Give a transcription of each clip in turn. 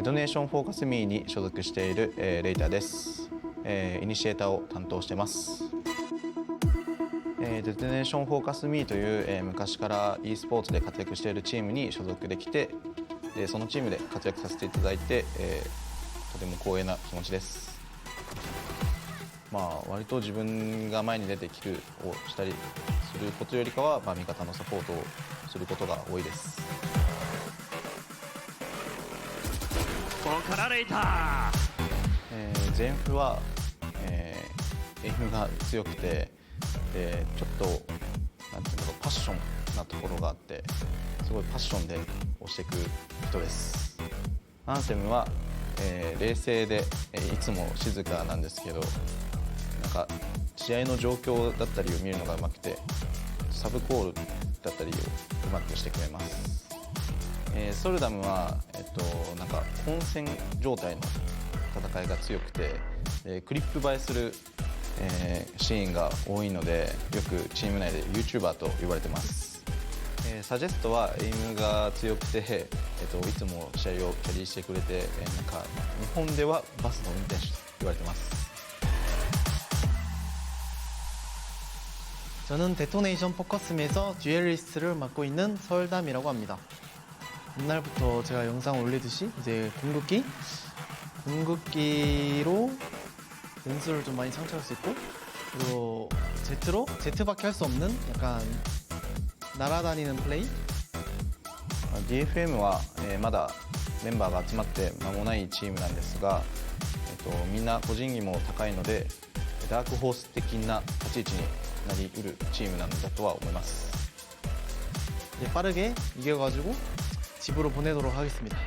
トネーションフォーカスミーに所属している、レイターです。イニシエーターを担当してます。デトネーションフォーカスミーという、昔から e スポーツで活躍しているチームに所属できて、そのチームで活躍させていただいて、とても光栄な気持ちです。割と自分が前に出てキルをしたりすることよりかは、味方のサポートをすることが多いです。ここからレイター、全フは、エイムが強くて、ちょっとなんていうのパッションなところがあって、すごいパッションで押していく人です。アンセムは、冷静で、いつも静かなんですけど、なんか試合の状況だったりを見るのがうまくて、サブコールだったりをうまくしてくれます。ソルダムは、なんか混戦状態の戦いが強くて、クリップ映えする、シーンが多いので、よくチーム内で YouTuber と呼ばれてます。サジェストはエイムが強くて、いつも試合をキャリーしてくれて、なんか日本ではバスの運転手と言われてます。저는 데토네이션 포커스미에서 GIA를 맡고 있는 서울담이라고 합니다. 옛날부터 제가 영상 올리듯이 이제 궁극기로 연수를 좀 많이 창출할 수 있고, 그리고 Z밖에 할 수 없는 약간 날아다니는 플레이? DFM は、まだメンバーが集まって間もないチームなんですが、みんな個人技も高いので、ダークホース的な立ち位置になりうるチームなんだとは思います。빠르게 이겨가지고 집으로 보내도록 하겠습니다.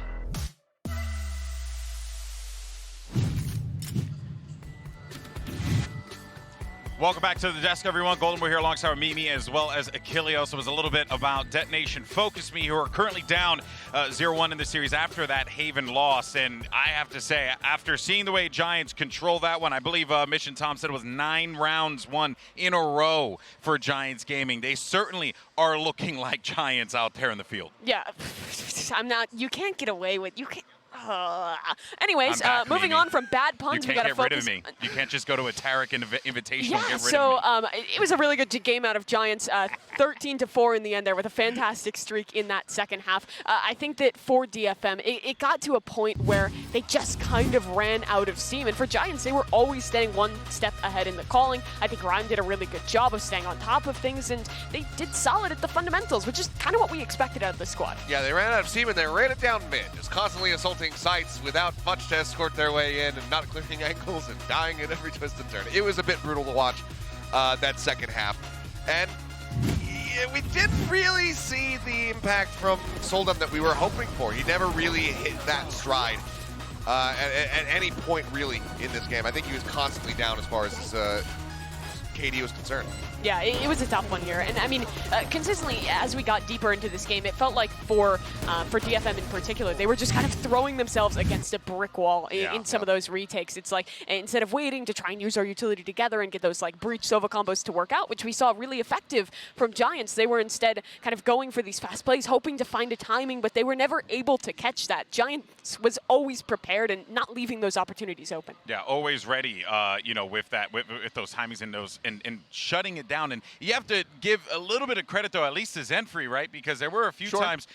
Welcome back to the desk, everyone. Golden, we're here alongside Mimi as well as Achilleos. It was a little bit about Detonation Focus Me, who are currently down 0-1 in the series after that Haven loss. And I have to say, after seeing the way Giants control that one, I believe Mission Tom said it was 9 rounds won in a row for Giants Gaming. They certainly are looking like Giants out there in the field. Yeah, you can't get away with, anyways, moving on from bad puns, we got to focus. You can't get rid of me. You can't just go to a Tarek Invitational and get rid so of me. It was a really good game out of Giants, 13-4 in the end there with a fantastic streak in that second half. I think that for DFM, it got to a point where they just kind of ran out of steam. And for Giants, they were always staying one step ahead in the calling. I think Rhyme did a really good job of staying on top of things, and they did solid at the fundamentals, which is kind of what we expected out of the squad. Yeah, they ran out of steam and they ran it down mid, just constantly assaulting sites without much to escort their way in and not clearing angles and dying at every twist and turn. It was a bit brutal to watch that second half. And we didn't really see the impact from Soldum that we were hoping for. He never really hit that stride at any point really in this game. I think he was constantly down as far as his KD was concerned. Yeah, it was a tough one here. And I mean, consistently, as we got deeper into this game, it felt like for DFM in particular, they were just kind of throwing themselves against a brick wall in some of those retakes. It's like, instead of waiting to try and use our utility together and get those like breach Sova combos to work out, which we saw really effective from Giants, they were instead kind of going for these fast plays, hoping to find a timing, but they were never able to catch that. Giants was always prepared and not leaving those opportunities open. Yeah, always ready, with that, with those timings and those, and shutting it down. And you have to give a little bit of credit, though, at least to Zenfree, right? Because there were a few times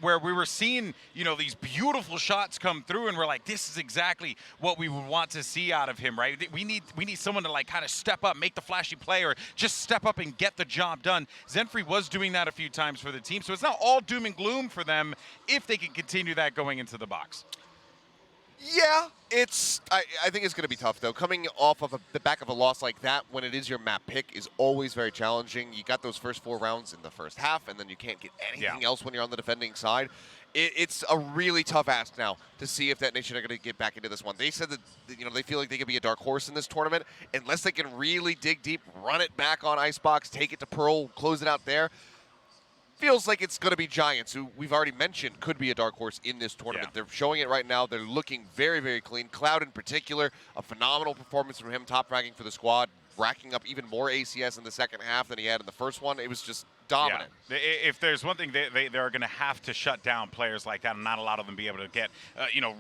where we were seeing, these beautiful shots come through, and we're like, this is exactly what we would want to see out of him, right? We need someone to like kind of step up, make the flashy play, or just step up and get the job done. Zenfree was doing that a few times for the team, so it's not all doom and gloom for them if they can continue that going into the box. Yeah, I think it's going to be tough, though. Coming off of the back of a loss like that, when it is your map pick, is always very challenging. You got those first 4 rounds in the first half, and then you can't get anything else when you're on the defending side. It's a really tough ask now to see if that nation are going to get back into this one. They said that they feel like they could be a dark horse in this tournament. Unless they can really dig deep, run it back on Icebox, take it to Pearl, close it out there. Feels like it's going to be Giants, who we've already mentioned could be a dark horse in this tournament. They're showing it right now. They're looking very, very clean. Cloud in particular, a phenomenal performance from him, top fragging for the squad. racking up even more ACS in the second half than he had in the first one. It was just dominant. Yeah. If there's one thing, they're going to have to shut down players like that and not allow them to be able to get,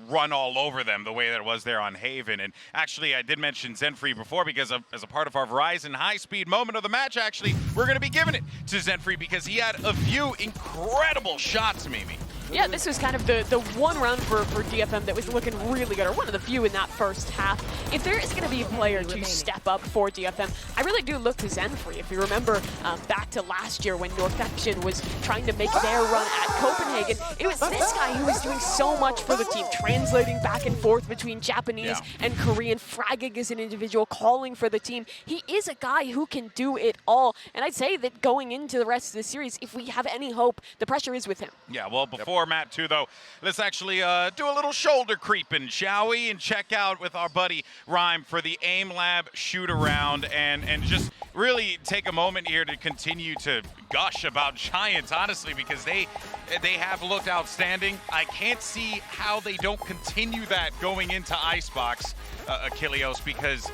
run all over them the way that it was there on Haven. And actually, I did mention Zenfree before because as a part of our Verizon high-speed moment of the match, actually, we're going to be giving it to Zenfree because he had a few incredible shots, Mimi. Yeah, this was kind of the one round for DFM that was looking really good, or one of the few in that first half. If there is going to be a player to step up for DFM, I really do look to Zenfree. If you remember back to last year when Northection was trying to make their run at Copenhagen, it was this guy who was doing so much for the team, translating back and forth between Japanese and Korean, fragging as an individual, calling for the team. He is a guy who can do it all, and I'd say that going into the rest of the series, if we have any hope, the pressure is with him. Yeah, well, before Map 2, though, let's actually do a little shoulder creeping, shall we? And check out with our buddy Rhyme for the Aim Lab shoot-around and just really take a moment here to continue to gush about Giants, honestly, because they have looked outstanding. I can't see how they don't continue that going into Icebox, Achilleos, because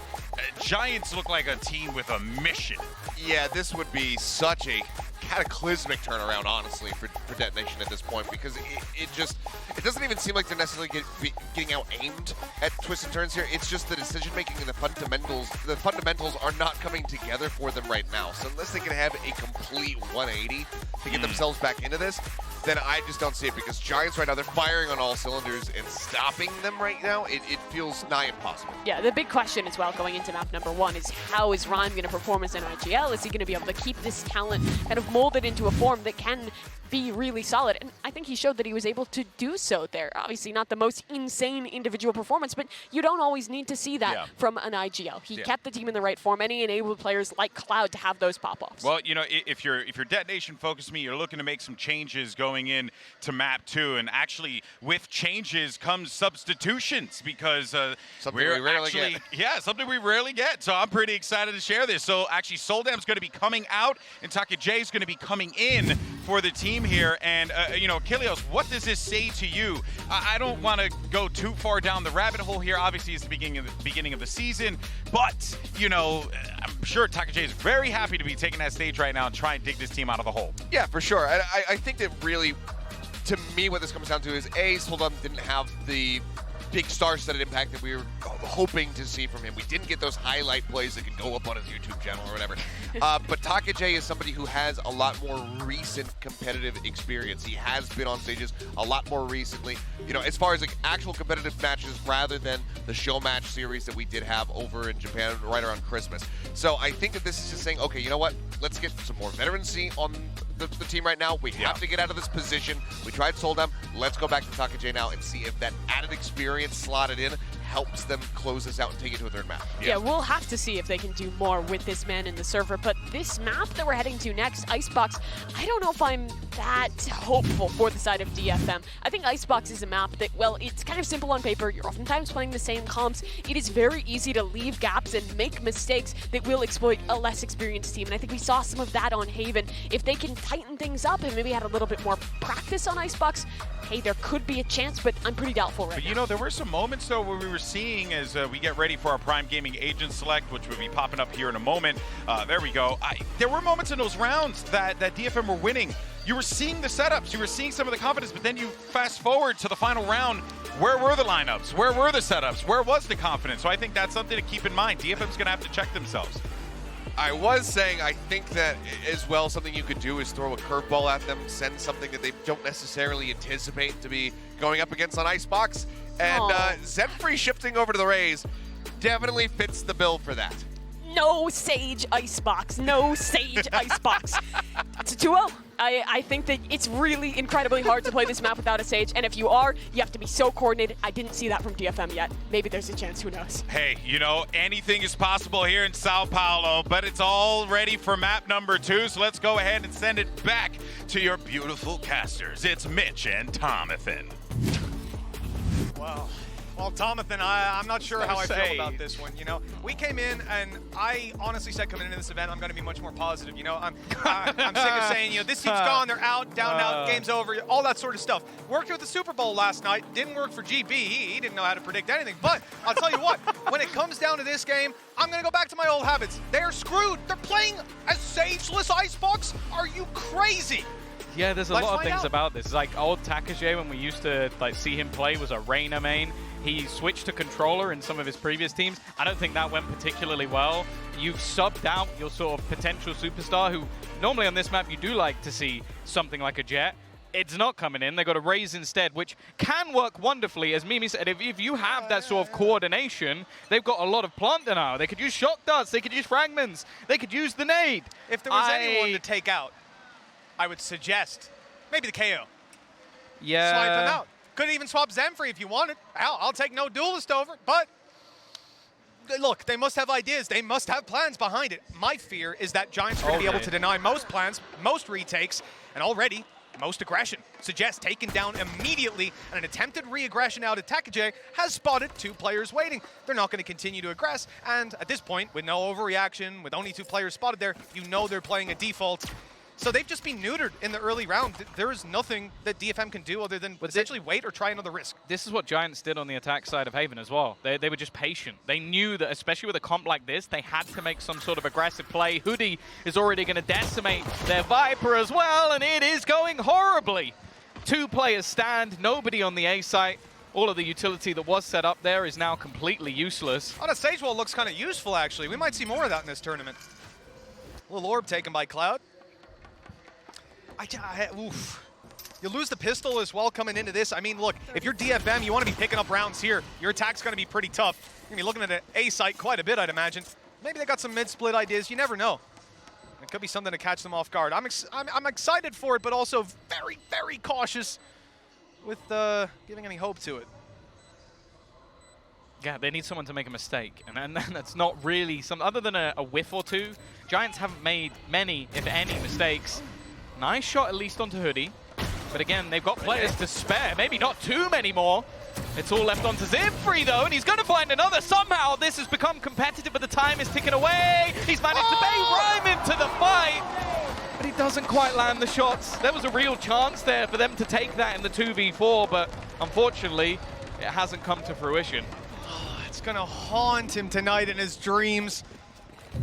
Giants look like a team with a mission. Yeah, this would be such a cataclysmic turnaround, honestly, for Detonation at this point, because it doesn't even seem like they're necessarily getting out-aimed at twists and turns here. It's just the decision-making and the fundamentals are not coming together for them right now. So unless they can have a complete 180 to get themselves back into this, then I just don't see it, because Giants right now, they're firing on all cylinders, and stopping them right now, it feels nigh impossible. Yeah, the big question as well going into map number 1 is how is Rhyme going to perform as an IGL? Is he going to be able to keep this talent kind of molded into a form that can be really solid? And I think he showed that he was able to do so there. Obviously not the most insane individual performance, but you don't always need to see that from an IGL. He kept the team in the right form, and he enabled players like Cloud to have those pop-offs. Well, if you're Detonation focused me, you're looking to make some changes going in to map 2, and actually with changes comes substitutions, because something we rarely get. Yeah, something we rarely get. So I'm pretty excited to share this. So actually Soldam's going to be coming out, and Taka J is going to be coming in for the team here. And Achilleos, what does this say to you? I don't want to go too far down the rabbit hole here. Obviously, it's the beginning of the season, but I'm sure Taka J is very happy to be taking that stage right now and try and dig this team out of the hole. Yeah, for sure. I think that really, to me, what this comes down to is Soldam didn't have the big star-studded impact that we were hoping to see from him. We didn't get those highlight plays that could go up on his YouTube channel or whatever. But Taka J is somebody who has a lot more recent competitive experience. He has been on stages a lot more recently, as far as like actual competitive matches rather than the show match series that we did have over in Japan right around Christmas. So I think that this is just saying, okay, you know what? Let's get some more veterancy on the team right now. We have to get out of this position. We tried Soldam. Let's go back to Taka J now and see if that added experience slotted in helps them close this out and take it to a third match. Yeah, we'll have to see if they can do more with this man in the server. But this map that we're heading to next, Icebox, I don't know if I'm that hopeful for the side of DFM. I think Icebox is a map that, well, it's kind of simple on paper. You're oftentimes playing the same comps. It is very easy to leave gaps and make mistakes that will exploit a less experienced team. And I think we saw some of that on Haven. If they can tighten things up and maybe had a little bit more practice on Icebox, hey, there could be a chance, but I'm pretty doubtful right now. There were some moments, though, where we were seeing as we get ready for our Prime Gaming Agent Select, which will be popping up here in a moment. There we go. There were moments in those rounds that DFM were winning. You were seeing the setups. You were seeing some of the confidence, but then you fast forward to the final round. Where were the lineups? Where were the setups? Where was the confidence? So I think that's something to keep in mind. DFM's going to have to check themselves. I was saying, I think that as well, something you could do is throw a curveball at them, send something that they don't necessarily anticipate to be going up against on Icebox. And Zenfree shifting over to the Rays definitely fits the bill for that. No Sage Icebox. No Sage Icebox. It's a 2-0. I think that it's really incredibly hard to play this map without a Sage, and if you are, you have to be so coordinated. I didn't see that from DFM yet. Maybe there's a chance, who knows? Hey, anything is possible here in Sao Paulo, but it's all ready for map number 2, so let's go ahead and send it back to your beautiful casters. It's Mitch and Tomathan. Well, Well, Tomathan, I'm not sure how I feel about this one. You know, we came in, and I honestly said coming into this event, I'm going to be much more positive. You know, I'm sick of saying, you know, this team's gone, they're out, down, out, game's over, all that sort of stuff. Worked with the Super Bowl last night, didn't work for GB. He didn't know how to predict anything. But I'll tell you what, when it comes down to this game, I'm going to go back to my old habits. They're screwed. They're playing a sageless Icebox. Are you crazy? Yeah, there's a lot of things about this. Like old Takage, when we used to like see him play, was a Reyna main. He switched to controller in some of his previous teams. I don't think that went particularly well. You've subbed out your sort of potential superstar, who normally on this map you do like to see something like a Jet. It's not coming in. They got a Raze instead, which can work wonderfully. As Mimi said, if you have that sort of coordination, they've got a lot of plant now. They could use shock darts. They could use fragments. They could use the nade. If there was anyone to take out, I would suggest maybe the KO. Yeah. Swipe them out. Could even swap Zenfree if you wanted. I'll take no duelist over it, but look, they must have ideas. They must have plans behind it. My fear is that Giants are going to be able to deny most plans, most retakes, and already most aggression. Suggests taken down immediately, and an attempted re-aggression out of Takage has spotted 2 players waiting. They're not going to continue to aggress, and at this point, with no overreaction, with only 2 players spotted there, you know they're playing a default. So they've just been neutered in the early round. There is nothing that DFM can do other than essentially wait or try another risk. This is what Giants did on the attack side of Haven as well. They were just patient. They knew that, especially with a comp like this, they had to make some sort of aggressive play. Hoodie is already going to decimate their Viper as well, and it is going horribly. 2 players stand, nobody on the A site. All of the utility that was set up there is now completely useless. On a stage wall looks kind of useful, actually. We might see more of that in this tournament. A little orb taken by Cloud. Oof. You lose the pistol as well coming into this. I mean, look, if you're DFM, you want to be picking up rounds here. Your attack's going to be pretty tough. You're going to be looking at an A site quite a bit, I'd imagine. Maybe they got some mid-split ideas. You never know. It could be something to catch them off guard. I'm excited for it, but also very, very cautious with giving any hope to it. Yeah, they need someone to make a mistake, and that's not really some other than a whiff or 2. Giants haven't made many, if any, mistakes. Nice shot at least onto Hoodie, but again, they've got players to spare. Maybe not too many more. It's all left onto Zenfree though, and he's going to find another. Somehow this has become competitive, but the time is ticking away. He's managed to bait Rhyme into the fight, but he doesn't quite land the shots. There was a real chance there for them to take that in the 2v4, but unfortunately, it hasn't come to fruition. It's going to haunt him tonight in his dreams.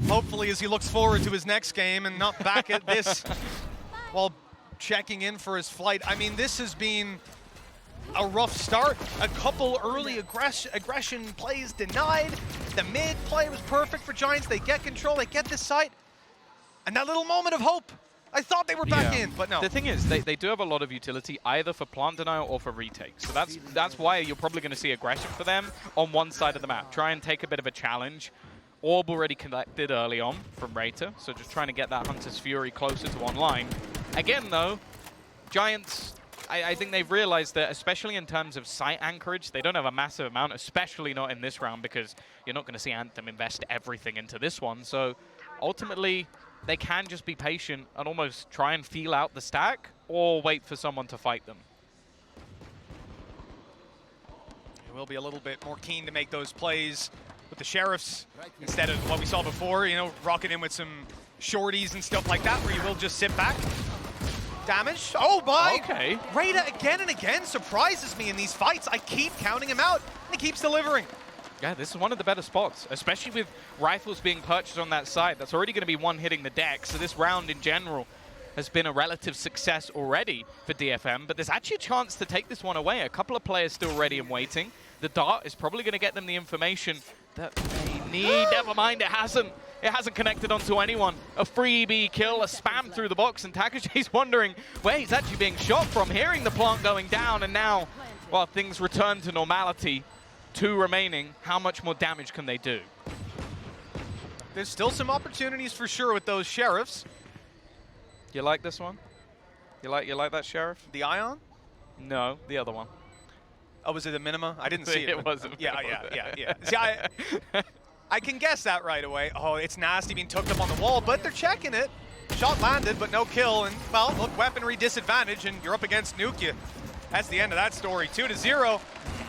Hopefully as he looks forward to his next game and not back at this while checking in for his flight. I mean, this has been a rough start. A couple early aggression plays denied. The mid play was perfect for Giants. They get control, they get this site. And that little moment of hope. I thought they were back in, but no. The thing is, they do have a lot of utility, either for plant denial or for retake. So that's why you're probably going to see aggression for them on one side of the map. Try and take a bit of a challenge. Orb already collected early on from Raider, so just trying to get that Hunter's Fury closer to online. Again, though, Giants, I think they've realized that, especially in terms of site anchorage, they don't have a massive amount, especially not in this round, because you're not going to see Anthem invest everything into this one. So ultimately, they can just be patient and almost try and feel out the stack or wait for someone to fight them. They will be a little bit more keen to make those plays with the Sheriffs instead of what we saw before, you know, rocking in with some shorties and stuff like that, where you will just sit back. Damage. Oh my! Okay. Raider again and again surprises me in these fights. I keep counting him out, and he keeps delivering. Yeah, this is one of the better spots, especially with rifles being purchased on that side. That's already going to be one hitting the deck, so this round in general has been a relative success already for DFM, but there's actually a chance to take this one away. A couple of players still ready and waiting. The dart is probably going to get them the information that they need. Never mind, it hasn't. It hasn't connected onto anyone. A freebie kill, a spam through the box, and Takaji's wondering where he's actually being shot from, hearing the plant going down, and now, while things return to normality, 2 remaining, how much more damage can they do? There's still some opportunities for sure with those Sheriffs. You like this one? You like that Sheriff? The Ion? No, the other one. Oh, was it a Minima? I didn't see it. It was a yeah. Minima. See, I can guess that right away. Oh, it's nasty being tucked up on the wall, but they're checking it. Shot landed, but no kill. And, well, look, weaponry disadvantage, and you're up against Nuke. That's the end of that story. 2-0.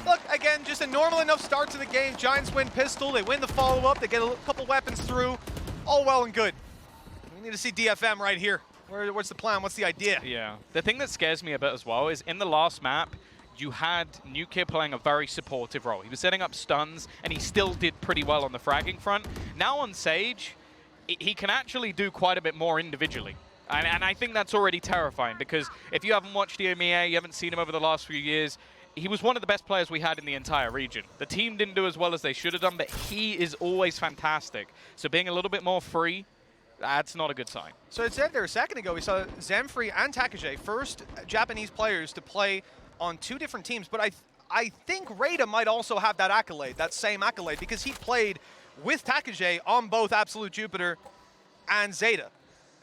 Look, again, just a normal enough start to the game. Giants win pistol, they win the follow-up, they get a couple weapons through. All well and good. We need to see DFM right here. What's the plan? What's the idea? Yeah. The thing that scares me a bit as well is in the last map, you had Nukia playing a very supportive role. He was setting up stuns, and he still did pretty well on the fragging front. Now on Sage, he can actually do quite a bit more individually. And I think that's already terrifying, because if you haven't watched EMEA, you haven't seen him over the last few years, he was one of the best players we had in the entire region. The team didn't do as well as they should have done, but he is always fantastic. So being a little bit more free, that's not a good sign. So it said there a second ago, we saw Zemfree and Takage, first Japanese players to play on 2 different teams, but I think Rada might also have that accolade, that same accolade, because he played with Takage on both Absolute Jupiter and Zeta.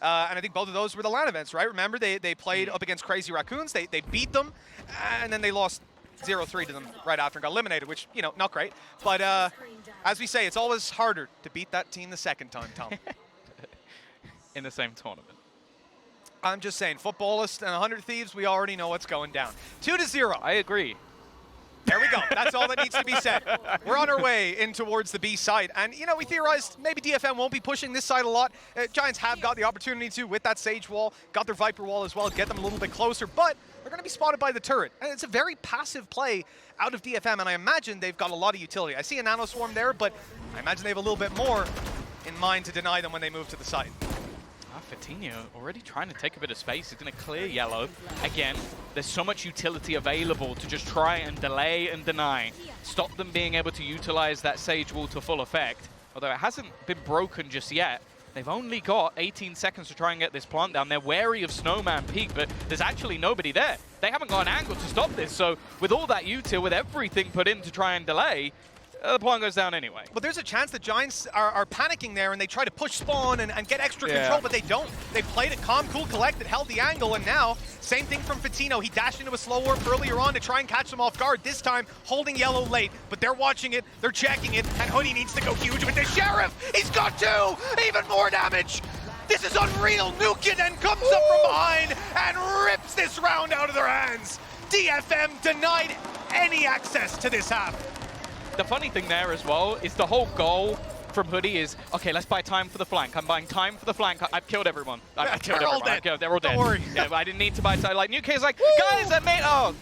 And I think both of those were the LAN events, right? Remember, they played up against Crazy Raccoons, they beat them, and then they lost 0-3 to them right after and got eliminated, which, you know, not great. But as we say, it's always harder to beat that team the second time, Tom. In the same tournament. I'm just saying, footballists and 100 Thieves, we already know what's going down. 2-0. I agree. There we go. That's all that needs to be said. We're on our way in towards the B side. And, you know, we theorized maybe DFM won't be pushing this side a lot. Giants have got the opportunity to with that Sage wall, got their Viper wall as well, get them a little bit closer. But they're going to be spotted by the turret. And it's a very passive play out of DFM. And I imagine they've got a lot of utility. I see a Nano Swarm there, but I imagine they have a little bit more in mind to deny them when they move to the side. Fatinho already trying to take a bit of space. He's going to clear yellow. Again, there's so much utility available to just try and delay and deny. Stop them being able to utilize that Sage wall to full effect. Although it hasn't been broken just yet. They've only got 18 seconds to try and get this plant down. They're wary of Snowman Peak, but there's actually nobody there. They haven't got an angle to stop this. So with all that util, with everything put in to try and delay, the plant goes down anyway. But there's a chance the Giants are panicking there and they try to push spawn and get extra control, but they don't. They played it calm, cool, collected, held the angle, and now, same thing from Fatino. He dashed into a slow warp earlier on to try and catch them off guard, this time holding yellow late, but they're watching it, they're checking it, and Hoodie needs to go huge with the Sheriff. He's got 2! Even more damage! This is unreal! Nukia then comes up from behind and rips this round out of their hands! DFM denied any access to this half. The funny thing there as well is the whole goal from Hoodie is, okay, let's buy time for the flank. I'm buying time for the flank. I've killed everyone. I've killed everyone. They're all dead. Don't worry. Yeah, I didn't need to buy time. Like, Nukia's like, guys, I made, oh,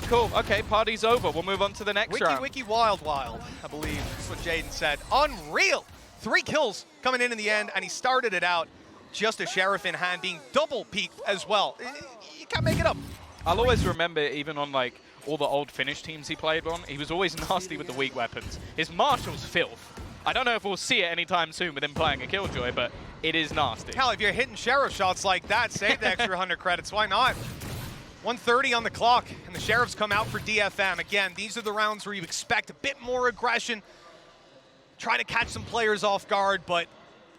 cool. Okay, party's over. We'll move on to the next round. Wiki wild, I believe is what Jaden said. Unreal. 3 kills coming in the end, and he started it out just a Sheriff in hand, being double peaked as well. You can't make it up. I'll always remember, even on like all the old Finnish teams he played on, he was always nasty with the weak weapons. His Marshal's filth. I don't know if we'll see it anytime soon with him playing a Killjoy, but it is nasty. Hell, if you're hitting Sheriff shots like that, save the extra 100 credits. Why not? 1:30 on the clock, and the Sheriffs come out for DFM. Again, these are the rounds where you expect a bit more aggression, try to catch some players off guard, but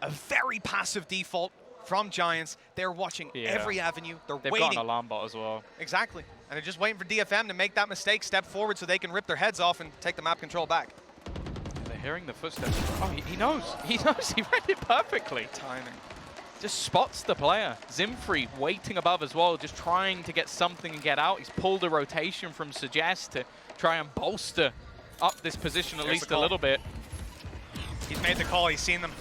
a very passive default from Giants. They're watching every avenue. They've waiting. got an alarm bot as well. Exactly. And they're just waiting for DFM to make that mistake, step forward so they can rip their heads off and take the map control back. They're hearing the footsteps. Oh, he knows. He knows. He read it perfectly. Timing. Just spots the player. Zimfree waiting above as well, just trying to get something and get out. He's pulled a rotation from Suggest to try and bolster up this position at least a little bit. He's made the call. He's seen them.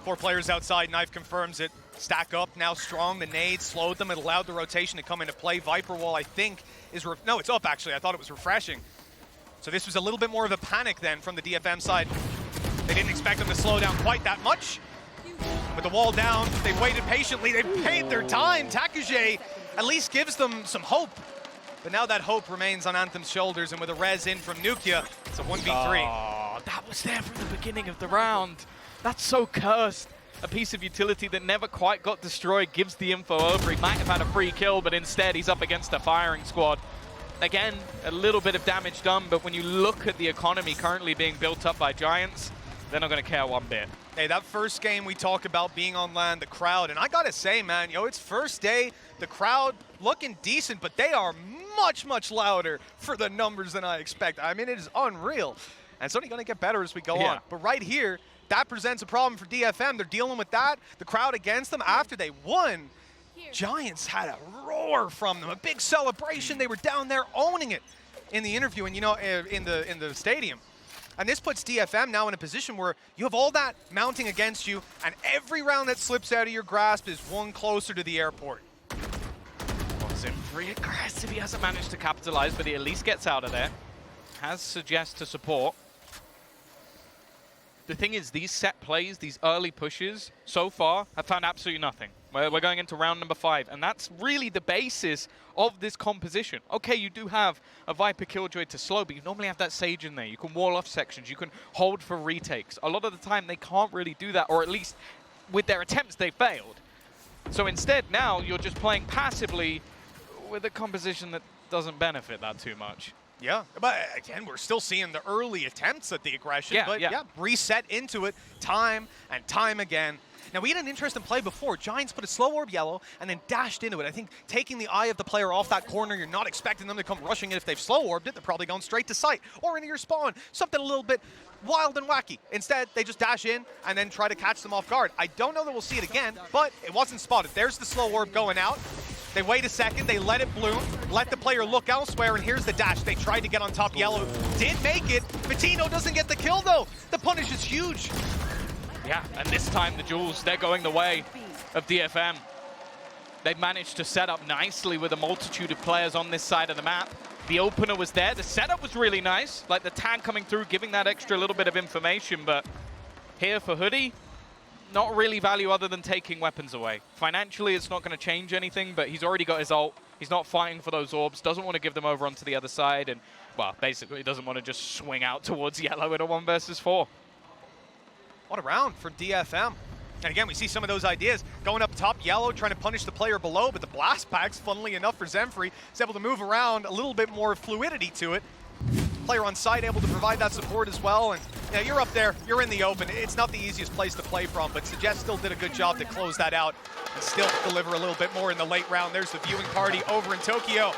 4 players outside. Knife confirms it. Stack up, now strong. The nade slowed them. It allowed the rotation to come into play. Viper wall, I think, is... No, it's up, actually. I thought it was refreshing. So this was a little bit more of a panic then from the DFM side. They didn't expect them to slow down quite that much. With the wall down, they waited patiently. They paid their time. Takage at least gives them some hope. But now that hope remains on Anthem's shoulders, and with a res in from Nukia, it's a 1v3. Oh, that was there from the beginning of the round. That's so cursed. A piece of utility that never quite got destroyed gives the info over. He might have had a free kill, but instead he's up against a firing squad. Again, a little bit of damage done, but when you look at the economy currently being built up by Giants, they're not going to care one bit. Hey, that first game we talked about being on LAN, the crowd, and I gotta say, man, it's first day, the crowd looking decent, but they are much, much louder for the numbers than I expect. I mean, it is unreal. And it's only gonna get better as we go on. But right here, that presents a problem for DFM. They're dealing with that. The crowd against them after they won. Giants had a roar from them, a big celebration. They were down there owning it in the interview and, you know, in the stadium. And this puts DFM now in a position where you have all that mounting against you, and every round that slips out of your grasp is one closer to the airport. Very aggressive. He hasn't managed to capitalize, but he at least gets out of there. Has Suggest to support. The thing is, these set plays, these early pushes, so far, have found absolutely nothing. We're going into round number 5, and that's really the basis of this composition. Okay, you do have a Viper Killjoy to slow, but you normally have that Sage in there. You can wall off sections, you can hold for retakes. A lot of the time, they can't really do that, or at least with their attempts, they failed. So instead, now, you're just playing passively with a composition that doesn't benefit that too much. Yeah, but again, we're still seeing the early attempts at the aggression, but reset into it time and time again. Now, we had an interesting play before. Giants put a slow orb yellow and then dashed into it. I think taking the eye of the player off that corner, you're not expecting them to come rushing it. If they've slow orbed it, they're probably going straight to sight or into your spawn. Something a little bit wild and wacky. Instead, they just dash in and then try to catch them off guard. I don't know that we'll see it again, but it wasn't spotted. There's the slow orb going out. They wait a second, they let it bloom, let the player look elsewhere, and here's the dash. They tried to get on top yellow, did make it. Patino doesn't get the kill though. The punish is huge. Yeah, and this time the Jewels, they're going the way of DFM. They've managed to set up nicely with a multitude of players on this side of the map. The opener was there, the setup was really nice, like the tag coming through, giving that extra little bit of information, but here for Hoodie, not really value other than taking weapons away. Financially, it's not going to change anything, but he's already got his ult. He's not fighting for those orbs, doesn't want to give them over onto the other side, and, well, basically he doesn't want to just swing out towards yellow in a 1 versus 4. What a round for DFM. And again, we see some of those ideas going up top, yellow, trying to punish the player below, but the blast packs, funnily enough for Zemfree, is able to move around, a little bit more fluidity to it. Player on site able to provide that support as well, and yeah, you're up there, you're in the open. It's not the easiest place to play from, but Suggest still did a good job to close that out and still deliver a little bit more in the late round. There's the viewing party over in Tokyo.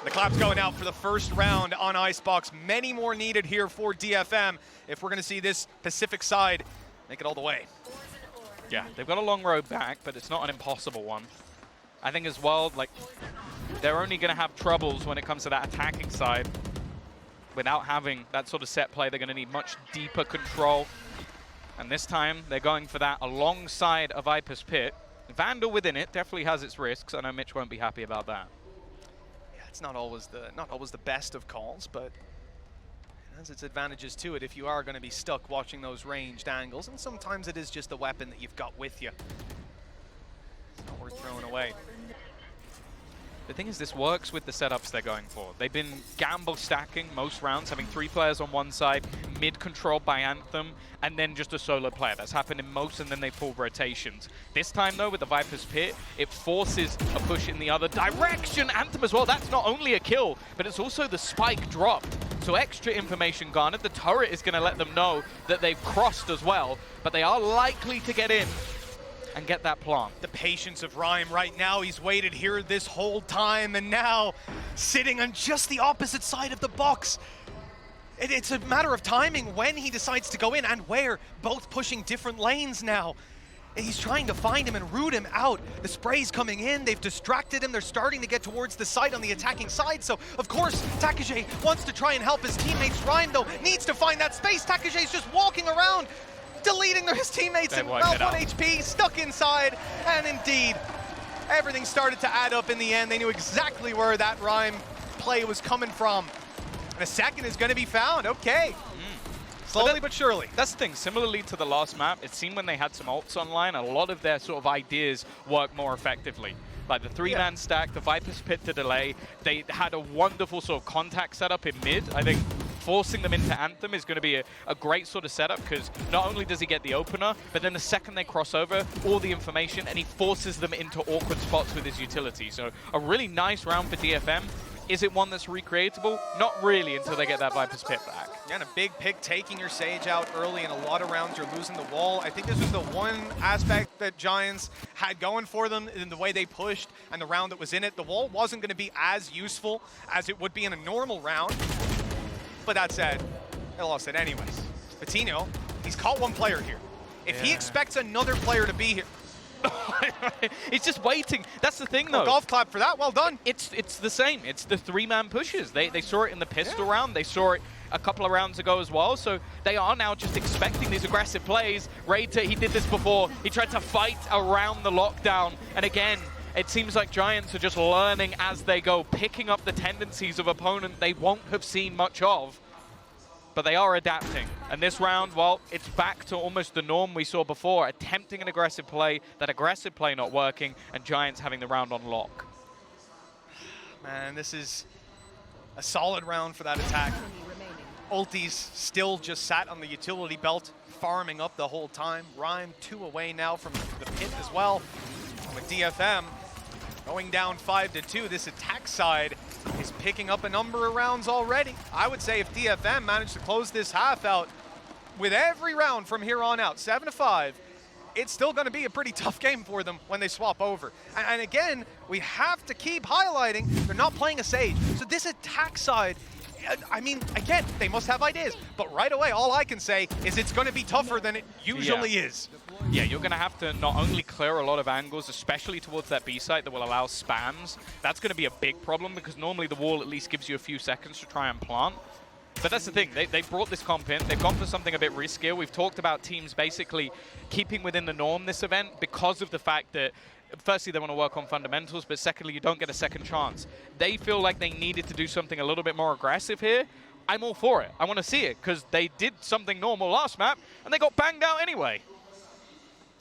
The clap's going out for the first round on Icebox. Many more needed here for DFM if we're going to see this Pacific side make it all the way. Yeah, they've got a long road back, but it's not an impossible one. I think as well, like, they're only going to have troubles when it comes to that attacking side. Without having that sort of set play, they're going to need much deeper control. And this time, they're going for that alongside a Viper's Pit. Vandal within it definitely has its risks. I know Mitch won't be happy about that. Yeah, it's not always the best of calls, but it has its advantages to it if you are going to be stuck watching those ranged angles. And sometimes it is just the weapon that you've got with you. It's not worth throwing away. The thing is, this works with the setups they're going for. They've been gamble stacking most rounds, having 3 players on one side, mid controlled by Anthem, and then just a solo player. That's happened in most, and then they pull rotations. This time, though, with the Viper's Pit, it forces a push in the other direction. Anthem as well, that's not only a kill, but it's also the spike dropped. So extra information garnered. The turret is going to let them know that they've crossed as well, but they are likely to get in and get that plant. The patience of Rhyme right now. He's waited here this whole time, and now sitting on just the opposite side of the box. It's a matter of timing when he decides to go in and where, both pushing different lanes now. He's trying to find him and root him out. The spray's coming in, they've distracted him, they're starting to get towards the site on the attacking side, so of course Takage wants to try and help his teammates. Rhyme, though, needs to find that space. Takeje's just walking around, deleting his teammates and about 1 HP, stuck inside, and indeed, everything started to add up in the end. They knew exactly where that Rhyme play was coming from. And a second is going to be found, okay. Slowly but surely. That's the thing, similarly to the last map, it seemed when they had some ults online, a lot of their sort of ideas work more effectively. Like the 3-man stack, the Viper's Pit to delay, they had a wonderful sort of contact setup in mid. I think forcing them into Anthem is going to be a great sort of setup, because not only does he get the opener, but then the second they cross over, all the information, and he forces them into awkward spots with his utility. So a really nice round for DFM. Is it one that's recreatable? Not really until they get that Viper's Pit back. Yeah, and a big pick taking your Sage out early. In a lot of rounds, you're losing the wall. I think this was the one aspect that Giants had going for them in the way they pushed and the round that was in it. The wall wasn't going to be as useful as it would be in a normal round. But that said, they lost it anyways. Patino, he's caught one player here. If he expects another player to be here, He's just waiting. That's the thing, though. Golf clap for that. Well done. It's the same. It's the 3-man pushes. They saw it in the pistol round. They saw it a couple of rounds ago as well. So they are now just expecting these aggressive plays. Raider, he did this before. He tried to fight around the lockdown. And again, it seems like Giants are just learning as they go, picking up the tendencies of opponent they won't have seen much of. But they are adapting. And this round, well, it's back to almost the norm we saw before, attempting an aggressive play, that aggressive play not working, and Giants having the round on lock. Man, this is a solid round for that attack. Ultis still just sat on the utility belt, farming up the whole time. Rhyme 2 away now from the pit as well. With DFM going down 5-2, this attack side is picking up a number of rounds already. I would say if DFM managed to close this half out with every round from here on out, 7-5, it's still going to be a pretty tough game for them when they swap over. And again, we have to keep highlighting, they're not playing a Sage. So this attack side, I mean, again, they must have ideas. But right away, all I can say is it's going to be tougher than it usually is. Yeah, you're going to have to not only clear a lot of angles, especially towards that B site that will allow spams. That's going to be a big problem because normally the wall at least gives you a few seconds to try and plant. But that's the thing, they brought this comp in, they've gone for something a bit riskier. We've talked about teams basically keeping within the norm this event because of the fact that firstly, they want to work on fundamentals, but secondly, you don't get a second chance. They feel like they needed to do something a little bit more aggressive here. I'm all for it. I want to see it because they did something normal last map and they got banged out anyway.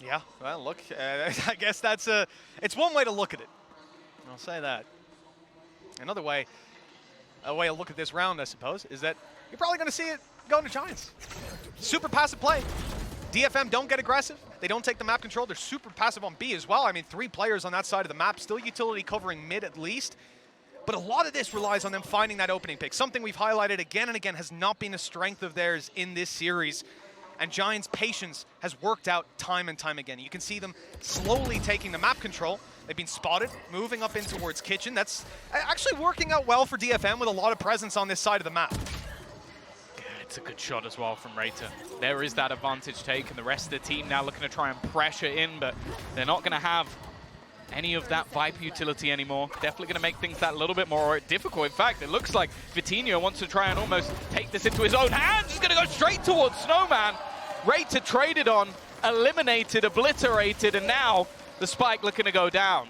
Yeah, well, look, I guess that's it's one way to look at it. I'll say that. Another way, a way to look at this round, I suppose, is that you're probably going to see it going to Giants. Super passive play. DFM don't get aggressive. They don't take the map control. They're super passive on B as well. I mean, 3 players on that side of the map. Still utility covering mid at least. But a lot of this relies on them finding that opening pick. Something we've highlighted again and again has not been a strength of theirs in this series. And Giants' patience has worked out time and time again. You can see them slowly taking the map control. They've been spotted, moving up in towards Kitchen. That's actually working out well for DFM with a lot of presence on this side of the map. It's a good shot as well from Raider. There is that advantage taken. The rest of the team now looking to try and pressure in, but they're not going to have any of that Viper utility anymore. Definitely going to make things that little bit more difficult. In fact, it looks like Vitinho wants to try and almost take this into his own hands. He's going to go straight towards Snowman. Raider traded on, eliminated, obliterated, and now the spike looking to go down.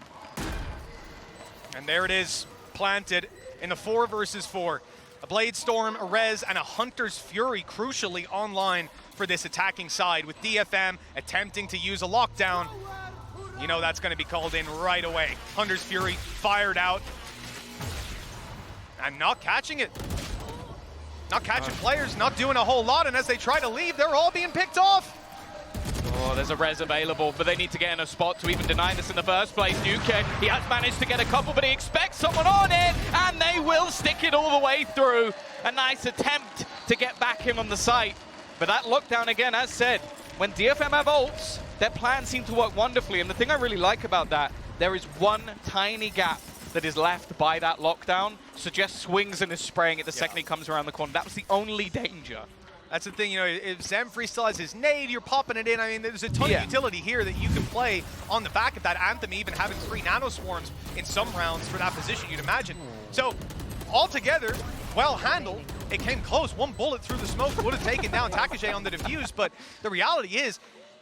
And there it is, planted in the 4 versus 4. A Blade Storm, a Rez, and a Hunter's Fury crucially online for this attacking side, with DFM attempting to use a lockdown. You know that's going to be called in right away. Hunter's Fury fired out and not catching it. Not catching players, not doing a whole lot, and as they try to leave, they're all being picked off. Oh, there's a res available, but they need to get in a spot to even deny this in the first place. Nuke, he has managed to get a couple, but he expects someone on it, and they will stick it all the way through. A nice attempt to get back in on the site. But that lockdown, again, as said, when DFM have ults, their plans seem to work wonderfully. And the thing I really like about that, there is one tiny gap that is left by that lockdown. So just swings and is spraying it the second he comes around the corner. That was the only danger. That's the thing, you know, if Zemfree still has his nade, you're popping it in. I mean, there's a ton of utility here that you can play on the back of that. Anthem even having 3 nano swarms in some rounds for that position, you'd imagine. So, altogether, well handled. It came close. 1 bullet through the smoke would have taken down Takage on the defuse, but the reality is,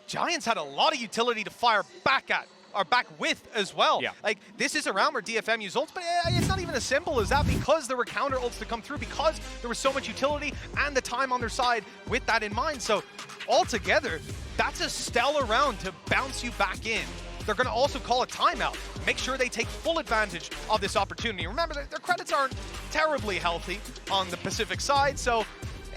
Giants had a lot of utility to fire back at, or back with as well. Yeah. Like, this is a round where DFM used ults, but it's not even as simple as that because there were counter ults to come through, because there was so much utility and the time on their side with that in mind. So, altogether, that's a stellar round to bounce you back in. They're going to also call a timeout. Make sure they take full advantage of this opportunity. Remember, their credits aren't terribly healthy on the Pacific side, so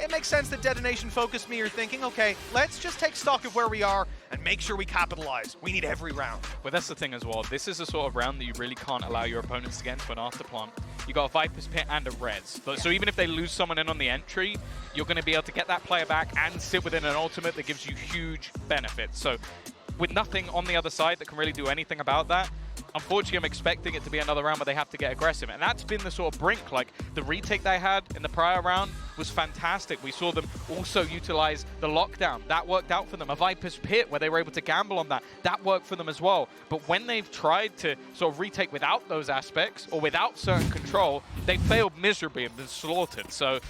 it makes sense that Detonation focused me are thinking, okay, let's just take stock of where we are and make sure we capitalize. We need every round. Well, that's the thing as well. This is the sort of round that you really can't allow your opponents to get into an afterplant. You got a Viper's Pit and a Rez. So even if they lose someone in on the entry, you're going to be able to get that player back and sit within an ultimate that gives you huge benefits. So with nothing on the other side that can really do anything about that, unfortunately, I'm expecting it to be another round where they have to get aggressive. And that's been the sort of brink. Like, the retake they had in the prior round was fantastic. We saw them also utilize the lockdown. That worked out for them. A Viper's Pit, where they were able to gamble on that. That worked for them as well. But when they've tried to sort of retake without those aspects or without certain control, they failed miserably and been slaughtered. So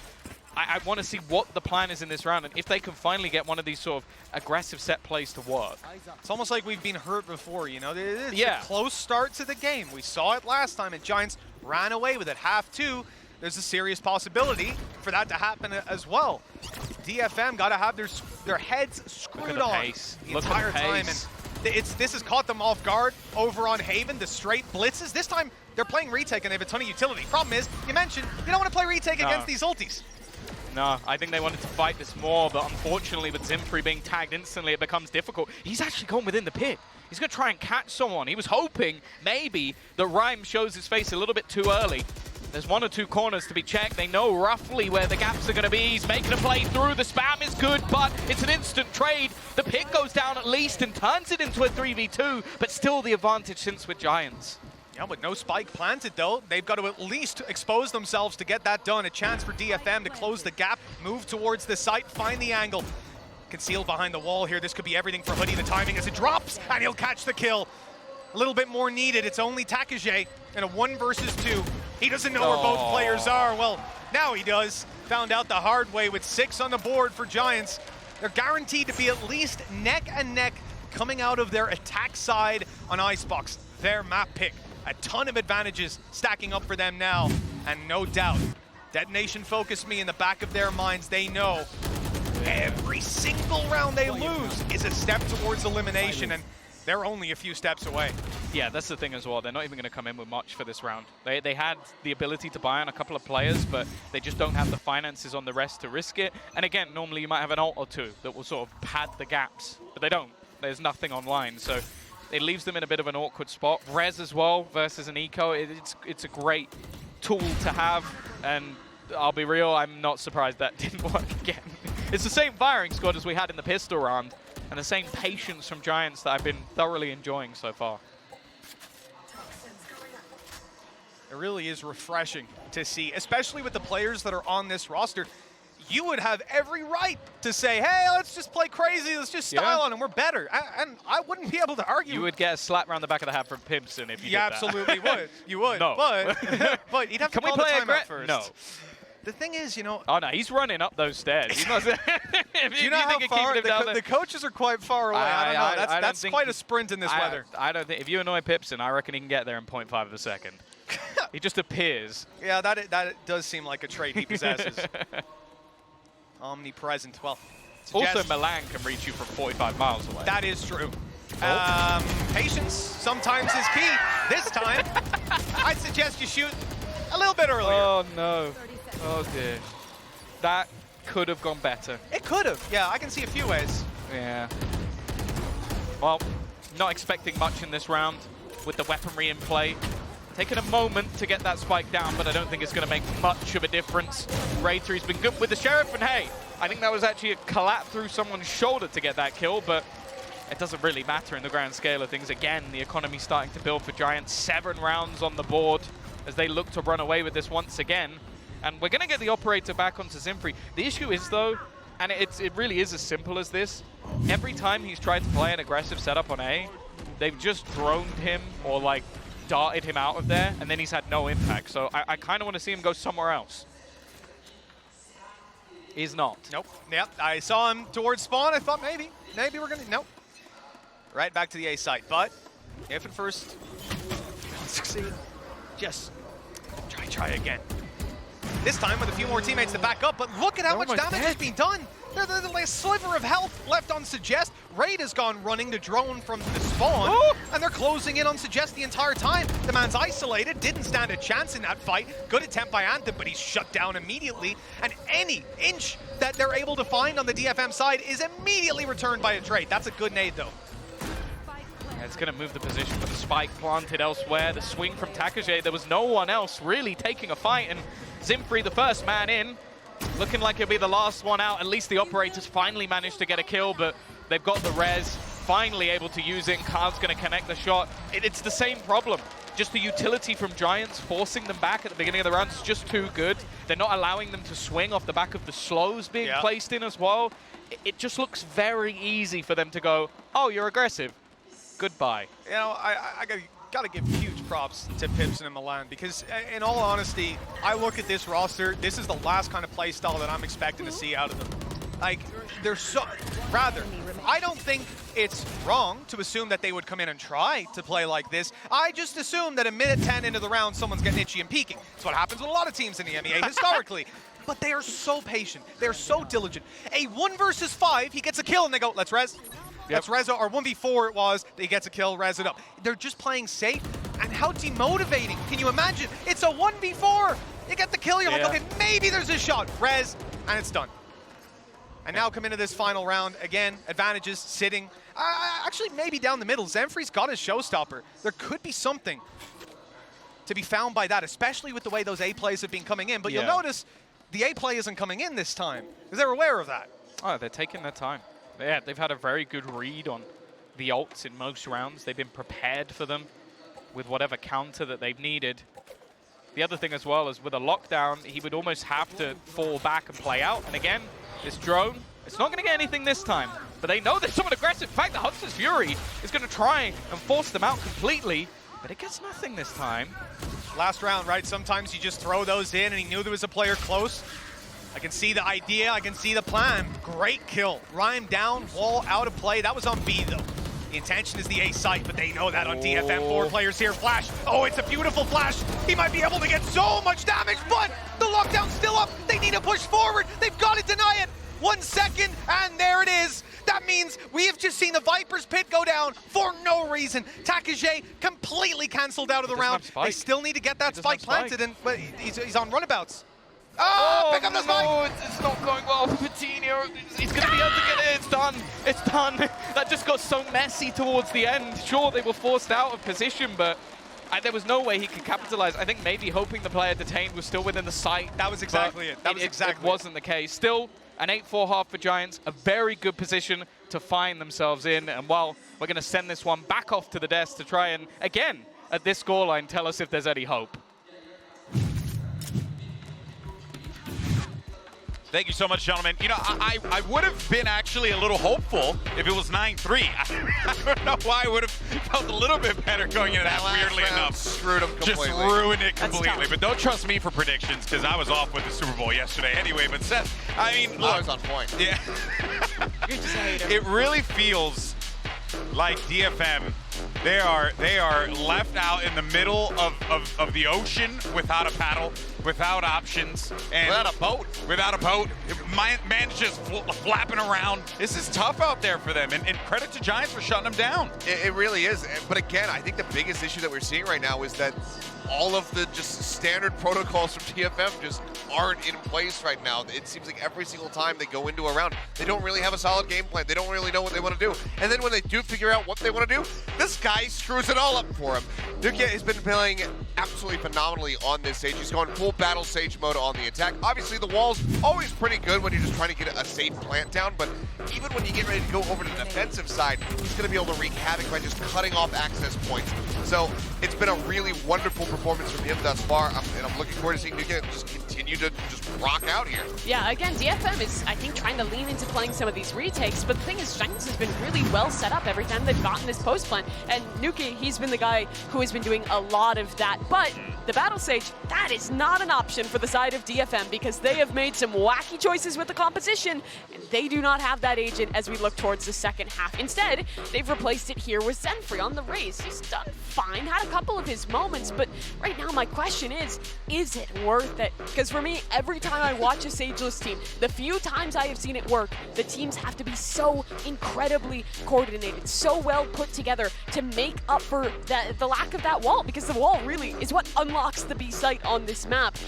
I want to see what the plan is in this round, and if they can finally get one of these sort of aggressive set plays to work. It's almost like we've been hurt before, you know? It's Yeah. a close start to the game. We saw it last time, and Giants ran away with it. Half two, there's a serious possibility for that to happen as well. DFM got to have their heads screwed on the entire time, and this has caught them off guard over on Haven, the straight blitzes. This time, they're playing retake, and they have a ton of utility. Problem is, you mentioned, you don't want to play retake against these ultis. No, I think they wanted to fight this more, but unfortunately with Zimfree being tagged instantly, it becomes difficult. He's actually gone within the pit. He's going to try and catch someone. He was hoping maybe that Rhyme shows his face a little bit too early. There's 1 or 2 corners to be checked. They know roughly where the gaps are going to be. He's making a play through. The spam is good, but it's an instant trade. The pit goes down at least and turns it into a 3v2, but still the advantage since with Giants. Yeah, with no spike planted, though, they've got to at least expose themselves to get that done. A chance for DFM to close the gap, move towards the site, find the angle. Concealed behind the wall here. This could be everything for Hoodie. The timing as it drops, and he'll catch the kill. A little bit more needed. It's only Takage in a 1 versus 2. He doesn't know where both players are. Well, now he does. Found out the hard way with 6 on the board for Giants. They're guaranteed to be at least neck and neck coming out of their attack side on Icebox, their map pick. A ton of advantages stacking up for them now, and no doubt, Detonation focused me in the back of their minds. They know every single round they lose is a step towards elimination, and they're only a few steps away. Yeah, that's the thing as well. They're not even going to come in with much for this round. They had the ability to buy on a couple of players, but they just don't have the finances on the rest to risk it. And again, normally you might have an ult or 2 that will sort of pad the gaps, but they don't. There's nothing online, so it leaves them in a bit of an awkward spot. Res as well versus an eco, it's a great tool to have, and I'll be real, I'm not surprised that didn't work again. It's the same firing squad as we had in the pistol round, and the same patience from Giants that I've been thoroughly enjoying so far. It really is refreshing to see, especially with the players that are on this roster. You would have every right to say, hey, let's just play crazy, let's just style on them, we're better. And I wouldn't be able to argue. You would get a slap around the back of the head from Pimpson if you did that. Absolutely would. You would. No. But you'd have to call the timeout first. No. The thing is, you know... Oh, no, he's running up those stairs. He must, do you know how far? The coaches are quite far away. I don't know. That's quite a sprint in this weather. I don't think... If you annoy Pipson, I reckon he can get there in 0.5 of a second. He just appears. Yeah, that does seem like a trait he possesses. Omnipresent. Well, also Milan can reach you from 45 miles away. That is true. Patience sometimes is key. This time, I'd suggest you shoot a little bit earlier. Oh, no. Oh, dear. That could have gone better. It could have. Yeah, I can see a few ways. Yeah. Well, not expecting much in this round with the weaponry in play. Taking a moment to get that spike down, but I don't think it's going to make much of a difference. Raytree's been good with the Sheriff, and hey, I think that was actually a collapse through someone's shoulder to get that kill, but it doesn't really matter in the grand scale of things. Again, the economy's starting to build for Giants. 7 rounds on the board as they look to run away with this once again. And we're going to get the operator back onto Zimfree. The issue is, though, and it really is as simple as this, every time he's tried to play an aggressive setup on A, they've just droned him or, like, darted him out of there, and then he's had no impact. So I kind of want to see him go somewhere else. He's not. Nope. Yep. I saw him towards spawn. I thought maybe we're gonna. Nope. Right back to the A site. But if at first don't succeed, just try again. This time with a few more teammates to back up. But look at how much damage has been done. There's like a sliver of health left on Suggest. Raid has gone running to drone from the spawn, and they're closing in on Suggest the entire time. The man's isolated, didn't stand a chance in that fight. Good attempt by Anthem, but he's shut down immediately. And any inch that they're able to find on the DFM side is immediately returned by a trade. That's a good nade, though. Yeah, it's going to move the position with the spike planted elsewhere. The swing from Takage, there was no one else really taking a fight, and Zimfree, the first man in, looking like he'll be the last one out. At least the operators finally managed to get a kill, but they've got the res. finally able to use it, and Carl's going to connect the shot. It's the same problem. Just the utility from Giants, forcing them back at the beginning of the round is just too good. They're not allowing them to swing off the back of the slows being placed in as well. It just looks very easy for them to go, oh, you're aggressive. Goodbye. You know, I gotta give huge props to Pips and Milan, because in all honesty, I look at this roster, this is the last kind of play style that I'm expecting to see out of them. Like, they're so, rather, I don't think it's wrong to assume that they would come in and try to play like this. I just assume that a minute 10 into the round, someone's getting itchy and peeking. It's what happens with a lot of teams in the EMEA historically. But they are so patient. They're so diligent. A 1 versus 5, he gets a kill and they go, let's res. Let's res it, or 1v4 it was, he gets a kill, res it up. They're just playing safe, and how demotivating. Can you imagine? It's a 1v4. You get the kill, you're like, okay, maybe there's a shot. Res, and it's done. And now come into this final round, again, advantages, sitting. Actually, maybe down the middle. Zenfree's got his showstopper. There could be something to be found by that, especially with the way those A plays have been coming in. But you'll notice the A play isn't coming in this time, because they're aware of that. Oh, they're taking their time. Yeah, they've had a very good read on the ults in most rounds. They've been prepared for them with whatever counter that they've needed. The other thing as well is with a lockdown, he would almost have to fall back and play out. And again, this drone, it's not going to get anything this time, but they know there's someone aggressive. In fact, the Hunter's Fury is going to try and force them out completely, but it gets nothing this time. Last round, right? Sometimes you just throw those in, and he knew there was a player close. I can see the idea, I can see the plan. Great kill. Rhyme down, wall out of play. That was on B, though. The intention is the A site, but they know that on DFM. 4 players here. Flash. Oh, it's a beautiful flash. He might be able to get so much damage, but the lockdown's still up. They need to push forward. They've got to deny it. 1 second, and there it is. That means we have just seen the Viper's pit go down for no reason. Takage completely canceled out of the round. They still need to get that spike planted, and but he's on runabouts. Oh, pick up the spike! No, it's not going well for Patino. He's going to be able to get it. It's done. It's done. That just got so messy towards the end. Sure, they were forced out of position, but there was no way he could capitalize. I think maybe hoping the player detained was still within the sight. That was exactly it. That was exactly it. wasn't the case. Still, an 8-4 half for Giants, a very good position to find themselves in. And while we're going to send this one back off to the desk to try and, again, at this scoreline, tell us if there's any hope. Thank you so much, gentlemen. You know, I would have been actually a little hopeful if it was 9-3. I don't know why I would have felt a little bit better going into that, weirdly enough. Screwed them completely. Just ruined it completely. But don't trust me for predictions, because I was off with the Super Bowl yesterday anyway. But Seth, I mean, look. I was on point. Yeah. You're just a hater. It really feels like DFM, they are left out in the middle of the ocean without a paddle, without options, and without a boat. Man's just flapping around. This is tough out there for them, and credit to Giants for shutting them down. It really is. But again, I think the biggest issue that we're seeing right now is that all of the just standard protocols from DFM just aren't in place right now. It seems like every single time they go into a round, they don't really have a solid game plan. They don't really know what they want to do. And then when they do figure out what they want to do, this guy screws it all up for him. Nukia has been playing absolutely phenomenally on this stage. He's going full battle sage mode on the attack. Obviously, the wall's always pretty good when you're just trying to get a safe plant down, but even when you get ready to go over to the defensive side, he's going to be able to wreak havoc by just cutting off access points. So it's been a really wonderful performance from him thus far, and I'm looking forward to seeing Nukia just continue to just rock out here. Yeah, again, DFM is, I think, trying to lean into playing some of these retakes, but the thing is, Giants has been really well set up every time they've gotten this post plan, and Nukia, he's been the guy who has been doing a lot of that, but the Battle Sage, that is not an option for the side of DFM, because they have made some wacky choices with the composition, and they do not have that agent as we look towards the second half. Instead, they've replaced it here with Zenfree on the raise. He's done fine, had a couple of his moments, but right now my question is it worth it? Because for me, every time I watch a Sageless team, the few times I have seen it work, the teams have to be so incredibly coordinated, so well put together to make up for the lack of that wall, because the wall really is what unlocks the B site on this map.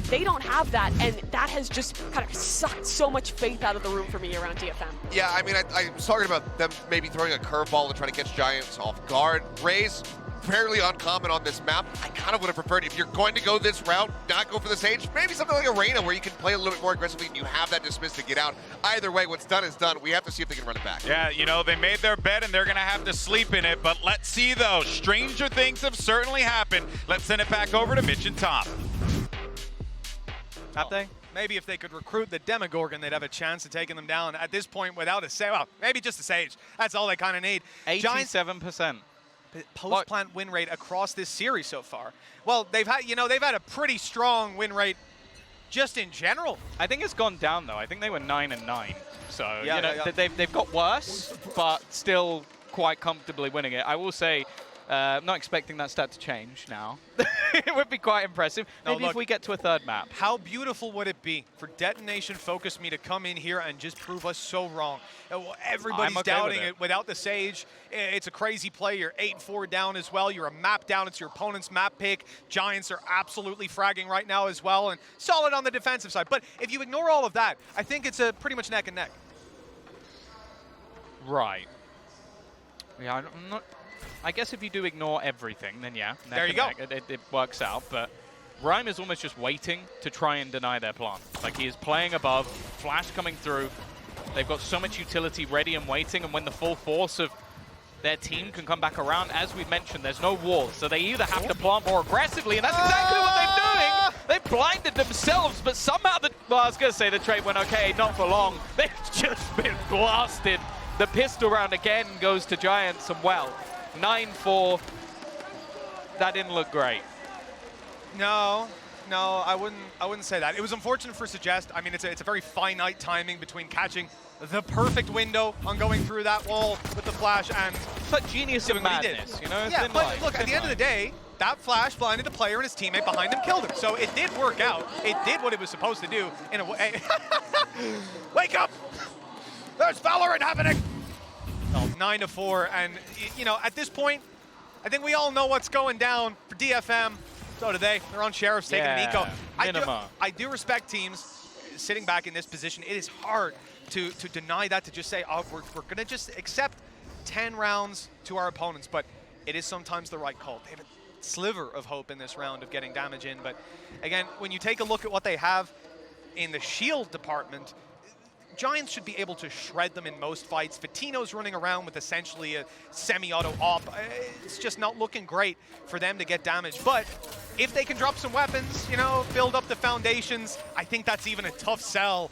They don't have that, and that has just kind of sucked so much faith out of the room for me around DFM. Yeah, I mean, I was talking about them maybe throwing a curveball and trying to catch Giants off guard. Rays, fairly uncommon on this map. I kind of would have preferred, if you're going to go this route, not go for the Sage, maybe something like Arena where you can play a little bit more aggressively and you have that dismiss to get out. Either way, what's done is done. We have to see if they can run it back. Yeah, you know, they made their bed and they're going to have to sleep in it, but let's see, though. Stranger things have certainly happened. Let's send it back over to Mitch and Tom. Have they? Maybe if they could recruit the Demogorgon, they'd have a chance of taking them down. At this point, without a Sage, well, maybe just a Sage. That's all they kind of need. 87%. Post-plant win rate across this series so far. Well, they've had a pretty strong win rate just in general. I think it's gone down though. I think they were 9-9. So yeah, you know, they've got worse, but still quite comfortably winning it. I will say, not expecting that stat to change now. It would be quite impressive. Maybe if we get to a third map. How beautiful would it be for Detonation Focus Me to come in here and just prove us so wrong? Everybody's doubting it without the Sage. It's a crazy play. You're 8-4 down as well. You're a map down. It's your opponent's map pick. Giants are absolutely fragging right now as well, and solid on the defensive side. But if you ignore all of that, I think it's a pretty much neck and neck. Right. Yeah, I'm not. I guess if you do ignore everything, then yeah, there you go. It works out. But Rhyme is almost just waiting to try and deny their plant. Like, he is playing above, flash coming through. They've got so much utility ready and waiting, and when the full force of their team can come back around, as we've mentioned, there's no walls, so they either have to plant more aggressively, and that's exactly what they're doing. They blinded themselves, but somehow well, I was going to say the trade went okay, not for long. They've just been blasted. The pistol round again goes to Giants, and well, 9-4, that didn't look great. No, I wouldn't say that. It was unfortunate for Suggest. I mean, it's a very finite timing between catching the perfect window on going through that wall with the flash and but genius and madness, you know? Yeah, but look, at the end of the day, that flash blinded the player and his teammate behind him killed him. So it did work out. It did what it was supposed to do in a way. Wake up! There's Valorant happening! 9-4, and you know, at this point, I think we all know what's going down for DFM. So do they. They're on Sheriff's taking an eco. I do respect teams sitting back in this position. It is hard to deny that, to just say, oh, we're going to just accept 10 rounds to our opponents, but it is sometimes the right call. They have a sliver of hope in this round of getting damage in, but again, when you take a look at what they have in the shield department, Giants should be able to shred them in most fights. Fatino's running around with essentially a semi-auto op. It's just not looking great for them to get damage. But if they can drop some weapons, you know, build up the foundations, I think that's even a tough sell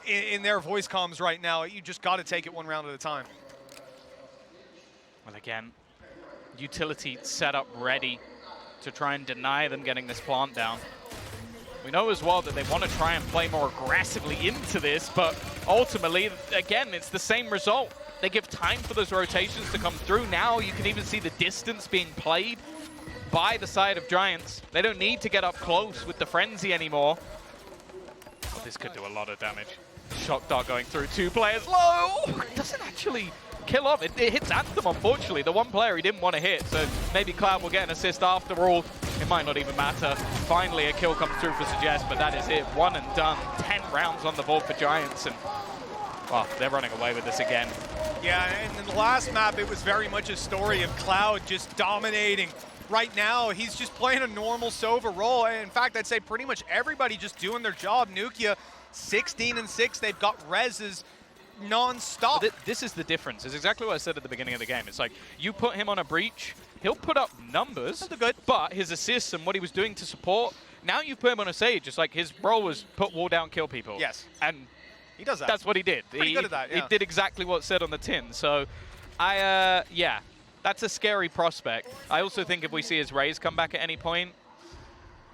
in their voice comms right now. You just got to take it one round at a time. Well, again, utility set up ready to try and deny them getting this plant down. We know as well that they want to try and play more aggressively into this, but ultimately, again, it's the same result. They give time for those rotations to come through. Now you can even see the distance being played by the side of Giants. They don't need to get up close with the frenzy anymore. Oh, this could do a lot of damage. Shock dart going through 2 players low. It doesn't actually kill off. It hits Anthem, unfortunately. The one player he didn't want to hit, so maybe Cloud will get an assist after all. It might not even matter. Finally, a kill comes through for Suggest, but that is it. One and done. 10 rounds on the board for Giants, and well, they're running away with this again. Yeah, and in the last map, it was very much a story of Cloud just dominating. Right now, he's just playing a normal Sova role. In fact, I'd say pretty much everybody just doing their job. Nukia, 16-6. They've got reses non-stop. This is the difference. It's exactly what I said at the beginning of the game. It's like, you put him on a breach, he'll put up numbers, but his assists and what he was doing to support, now you put him on a Sage. It's like his role was put wall down, kill people. Yes. And he does that. That's what he did. Pretty good at that, yeah. He did exactly what it said on the tin. So, yeah, that's a scary prospect. I also think if we see his Rays come back at any point,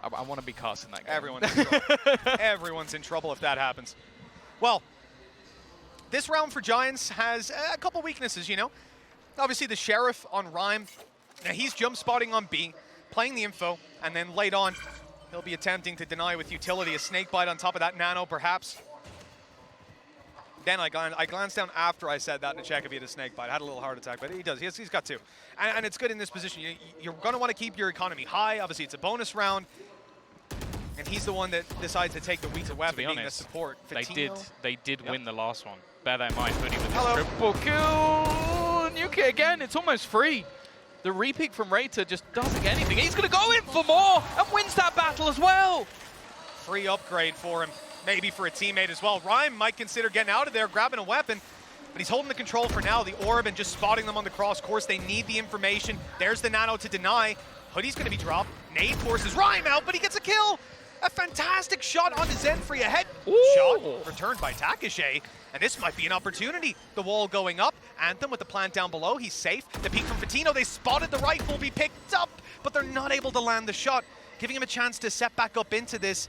I want to be casting that game. Everyone's in trouble. Everyone's in trouble if that happens. Well, this round for Giants has a couple weaknesses, you know. Obviously, the Sheriff on Rhyme. Now, he's jump spotting on B, playing the info, and then late on, he'll be attempting to deny with utility. A snake bite on top of that nano, perhaps. Then I glanced down after I said that to check if he had a snake bite. I had a little heart attack, but he does. He's got 2. And it's good in this position. You're going to want to keep your economy high. Obviously, it's a bonus round. And he's the one that decides to take the weaker weapon, being the honest, support. They did Yep. win the last one. Bear that in mind, Hoodie with Hello. the triple kill. Nuke again, it's almost free. The repeat from Rater just doesn't get anything. He's going to go in for more and wins that battle as well. Free upgrade for him, maybe for a teammate as well. Rhyme might consider getting out of there, grabbing a weapon, but he's holding the control for now. The orb and just spotting them on the cross course. They need the information. There's the nano to deny. Hoodie's going to be dropped. Nade forces Rhyme out, but he gets a kill. A fantastic shot onto Zenfree. A head shot returned by Takashe. And this might be an opportunity. The wall going up. Anthem with the plant down below. He's safe. The peek from Fatino. They spotted the rifle be picked up, but they're not able to land the shot, giving him a chance to set back up into this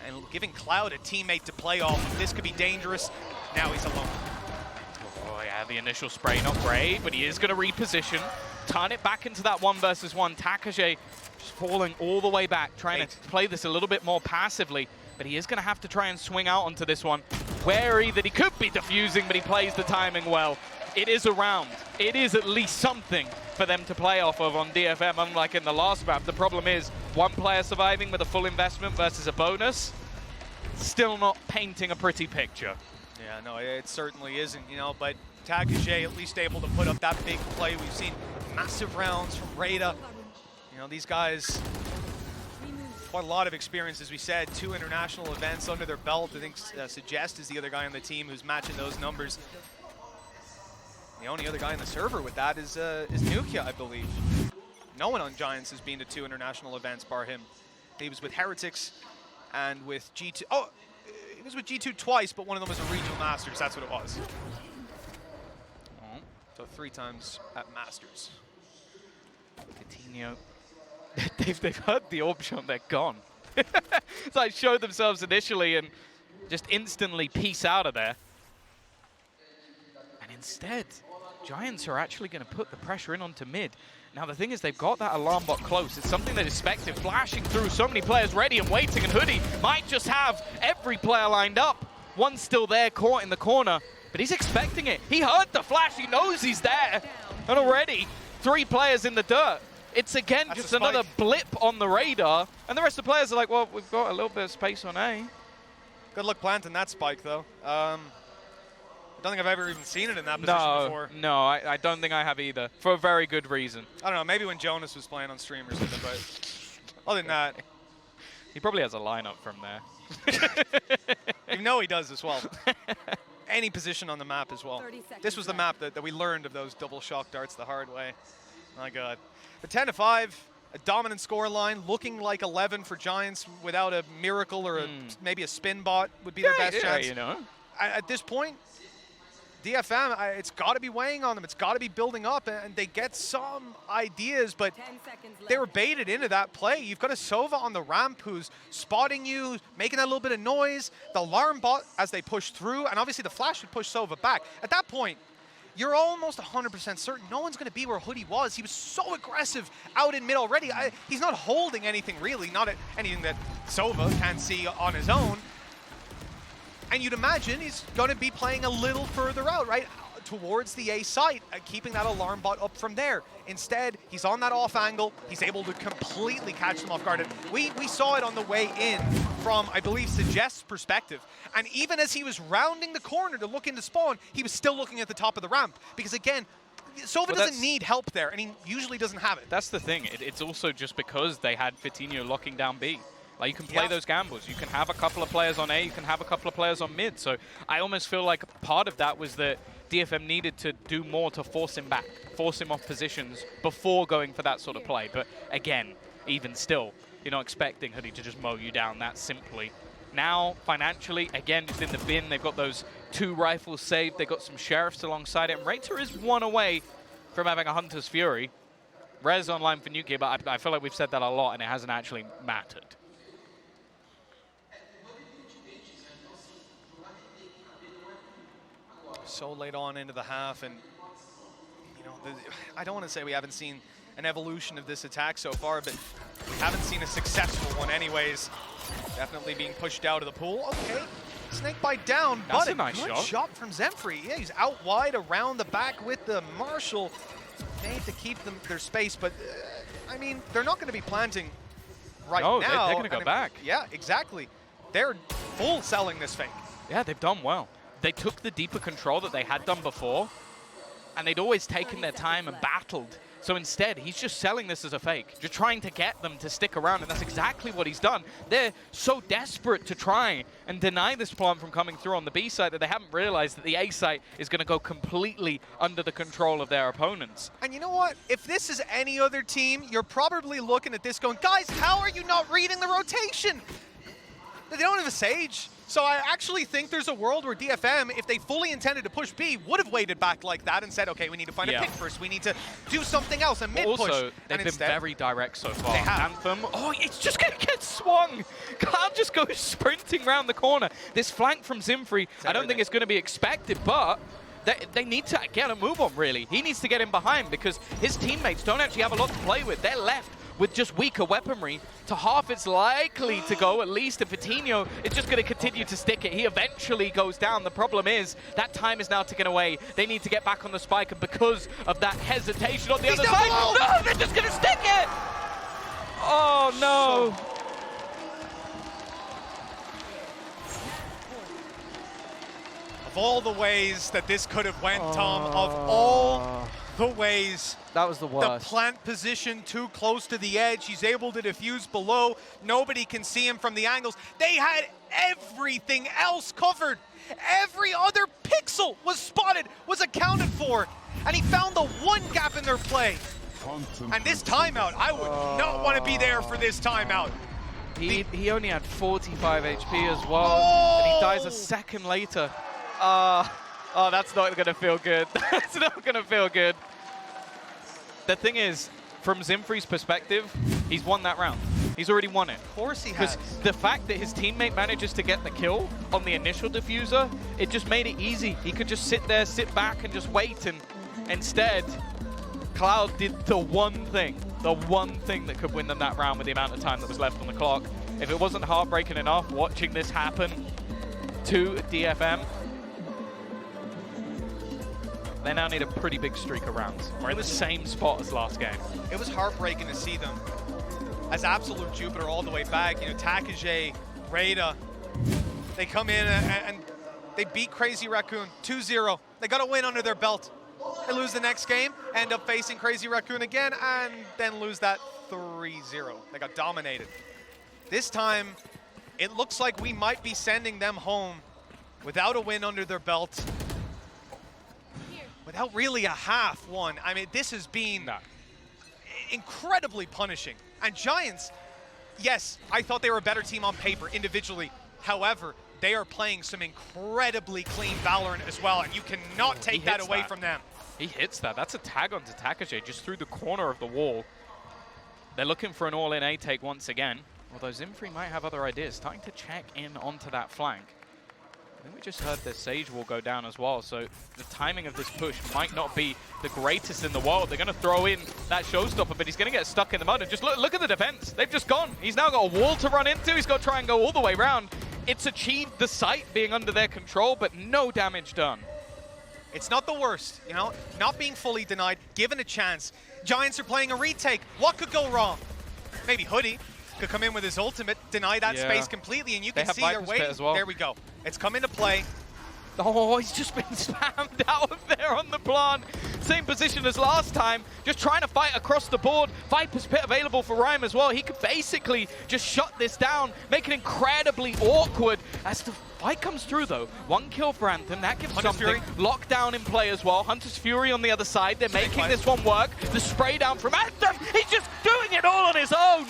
and giving Cloud a teammate to play off. This could be dangerous. Now he's alone. Oh yeah, the initial spray not great, but he is going to reposition, turn it back into that 1 versus 1. Takashe just falling all the way back, trying to play this a little bit more passively, but he is going to have to try and swing out onto this one. Wary that he could be defusing, but he plays the timing well. It is a round. It is at least something for them to play off of on DFM, unlike in the last map. The problem is one player surviving with a full investment versus a bonus, still not painting a pretty picture. Yeah, no, it certainly isn't, you know, but Takashe at least able to put up that big play. We've seen massive rounds from Rada. You know, these guys, quite a lot of experience, as we said, 2 international events under their belt. I think Suggest is the other guy on the team who's matching those numbers. The only other guy on the server with that is Nukia, I believe. No one on Giants has been to 2 international events bar him. He was with Heretics and with G2. Oh, he was with G2 twice, but one of them was a regional Masters. That's what it was. So 3 times at Masters. Coutinho. they've heard the orb shot, they're gone. It's like showed themselves initially and just instantly peace out of there. And instead, Giants are actually going to put the pressure in onto mid. Now the thing is, they've got that alarm bot close. It's something that is expected, flashing through so many players ready and waiting, and Hoodie might just have every player lined up. One's still there, caught in the corner, but he's expecting it. He heard the flash, he knows he's there. And already, 3 players in the dirt. It's again just another blip on the radar, and the rest of the players are like, well, we've got a little bit of space on A. Good luck planting that spike, though. I don't think I've ever even seen it in that position before. No, I don't think I have either, for a very good reason. I don't know, maybe when Jonas was playing on stream or something, but other than that. He probably has a lineup from there. You know he does as well. Any position on the map as well. This was the map that we learned of those double shock darts the hard way. My God. But 10-5, a dominant score line, looking like 11 for Giants without a miracle or maybe a spin bot would be their best chance. You know. At this point, DFM, it's got to be weighing on them. It's got to be building up, and they get some ideas, but they were baited into that play. You've got a Sova on the ramp who's spotting you, making that little bit of noise. The alarm bot as they push through, and obviously the flash would push Sova back. At that point, you're almost 100% certain no one's going to be where Hoodie was. He was so aggressive out in mid already. He's not holding anything really, not anything that Sova can see on his own. And you'd imagine he's going to be playing a little further out, right? Towards the A site, keeping that alarm bot up from there. Instead, he's on that off angle. He's able to completely catch them off guard. And we saw it on the way in from, I believe, Suggest's perspective. And even as he was rounding the corner to look into spawn, he was still looking at the top of the ramp. Because again, Sova doesn't need help there, and he usually doesn't have it. That's the thing. It's also just because they had Fatino locking down B. Like, you can play those gambles. You can have a couple of players on A, you can have a couple of players on mid. So I almost feel like part of that was that DFM needed to do more to force him back, force him off positions before going for that sort of play. But again, even still, you're not expecting Hoodie to just mow you down that simply. Now, financially, again, it's in the bin. They've got those 2 rifles saved. They've got some Sheriffs alongside it. And Rater is 1 away from having a Hunter's Fury. Rez online for Nukia, but I feel like we've said that a lot, and it hasn't actually mattered. So late on into the half, and you know, I don't want to say we haven't seen an evolution of this attack so far, but we haven't seen a successful one anyways. Definitely being pushed out of the pool. Okay, snake bite down, That's but a nice shot from Zenfree. Yeah, he's out wide around the back with the Marshall. They need to keep their space, but I mean, they're not going to be planting right No, now. they're going to go back. Yeah, exactly. They're full selling this fake. Yeah, they've done well. They took the deeper control that they had done before, and they'd always taken their time and battled. So instead, he's just selling this as a fake, just trying to get them to stick around, and that's exactly what he's done. They're so desperate to try and deny this plant from coming through on the B side that they haven't realized that the A site is going to go completely under the control of their opponents. And you know what? If this is any other team, you're probably looking at this going, guys, how are you not reading the rotation? They don't have a Sage. So I actually think there's a world where DFM, if they fully intended to push B, would have waited back like that and said, okay, we need to find a pick first. We need to do something else, a mid-push. Also, they've and been very direct so far. They have. Anthem, oh, it's just going to get swung. Can't just go sprinting around the corner. This flank from Zimfree, I don't think it's going to be expected, but they need to get a move on, really. He needs to get in behind because his teammates don't actually have a lot to play with. They're left with just weaker weaponry. To half, it's likely to go, at least. And Vitinho is just going to continue to stick it. He eventually goes down. The problem is that time is now ticking away. They need to get back on the spike, and because of that hesitation on the other side, no, they're just going to stick it! Oh, no. Of all the ways that this could have went, Tom, of all the ways, That was the worst. the plant position too close to the edge. He's able to defuse below. Nobody can see him from the angles. They had everything else covered. Every other pixel was spotted, was accounted for. And he found the one gap in their play. And this timeout, I would not want to be there for this timeout. He only had 45 HP as well, and he dies a second later. Oh, that's not going to feel good. That's not going to feel good. The thing is, from Zimfree's perspective, he's won that round. He's already won it. Of course he has. Because the fact that his teammate manages to get the kill on the initial diffuser, it just made it easy. He could just sit there, sit back, and just wait. And instead, Cloud did the one thing that could win them that round with the amount of time that was left on the clock. If it wasn't heartbreaking enough watching this happen to DFM, they now need a pretty big streak of rounds. We're in the same spot as last game. It was heartbreaking to see them as absolute Jupiter all the way back. You know, Takage, Rada, they come in and they beat Crazy Raccoon 2-0. They got a win under their belt. They lose the next game, end up facing Crazy Raccoon again, and then lose that 3-0. They got dominated. This time, it looks like we might be sending them home without a win under their belt. Without really a half one. I mean, this has been incredibly punishing. And Giants, yes, I thought they were a better team on paper individually. However, they are playing some incredibly clean Valorant as well, and you cannot take that away from them. He hits that. That's a tag onto Takage just through the corner of the wall. They're looking for an all-in A take once again, although Zimfree might have other ideas. Starting to check in onto that flank. I think we just heard the Sage will go down as well, so the timing of this push might not be the greatest in the world. They're going to throw in that showstopper, but he's going to get stuck in the mud. And just look at the defense. They've just gone. He's now got a wall to run into. He's got to try and go all the way around. It's achieved the site being under their control, but no damage done. It's not the worst, you know, not being fully denied, given a chance. Giants are playing a retake. What could go wrong? Maybe Hoodie could come in with his ultimate, deny that space completely, and you can see they're waiting. As well. There we go. It's come into play. Oh, he's just been spammed out of there on the plant. Same position as last time, just trying to fight across the board. Viper's Pit available for Rhyme as well. He could basically just shut this down, make it incredibly awkward as the fight comes through, though. One kill for Anthem, that gives Hunter's something. Fury. Lockdown in play as well. Hunter's Fury on the other side. They're making this one work. The spray down from Anthem. He's just doing it all on his own.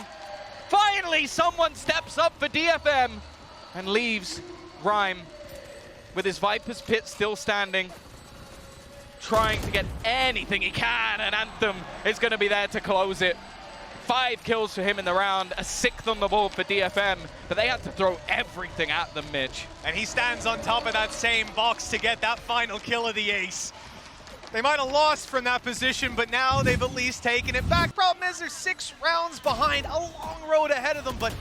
Finally, someone steps up for DFM and leaves Rhyme with his Viper's Pit still standing, trying to get anything he can, and Anthem is going to be there to close it. 5 kills for him in the round, a 6th on the board for DFM, but they had to throw everything at them, Mitch. And he stands on top of that same box to get that final kill of the ace. They might have lost from that position, but now they've at least taken it back. Problem is they're 6 rounds behind, a long road ahead of them, but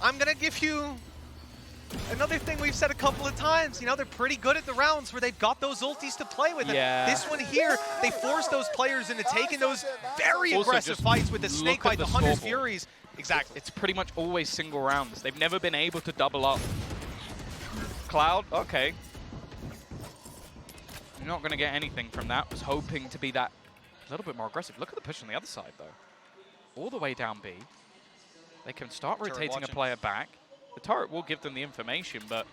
I'm going to give you another thing we've said a couple of times, you know, they're pretty good at the rounds where they've got those ultis to play with. Yeah. And this one here, they force those players into taking those very Also, aggressive just fights with the look Snake at Bite, the the Hunter's scoreboard. Furies. Exactly. It's pretty much always single rounds. They've never been able to double up. Cloud, okay. You're not going to get anything from that. Was hoping to be that a little bit more aggressive. Look at the push on the other side, though. All the way down B. They can start Turret rotating a watching. player back. The turret will give them the information, but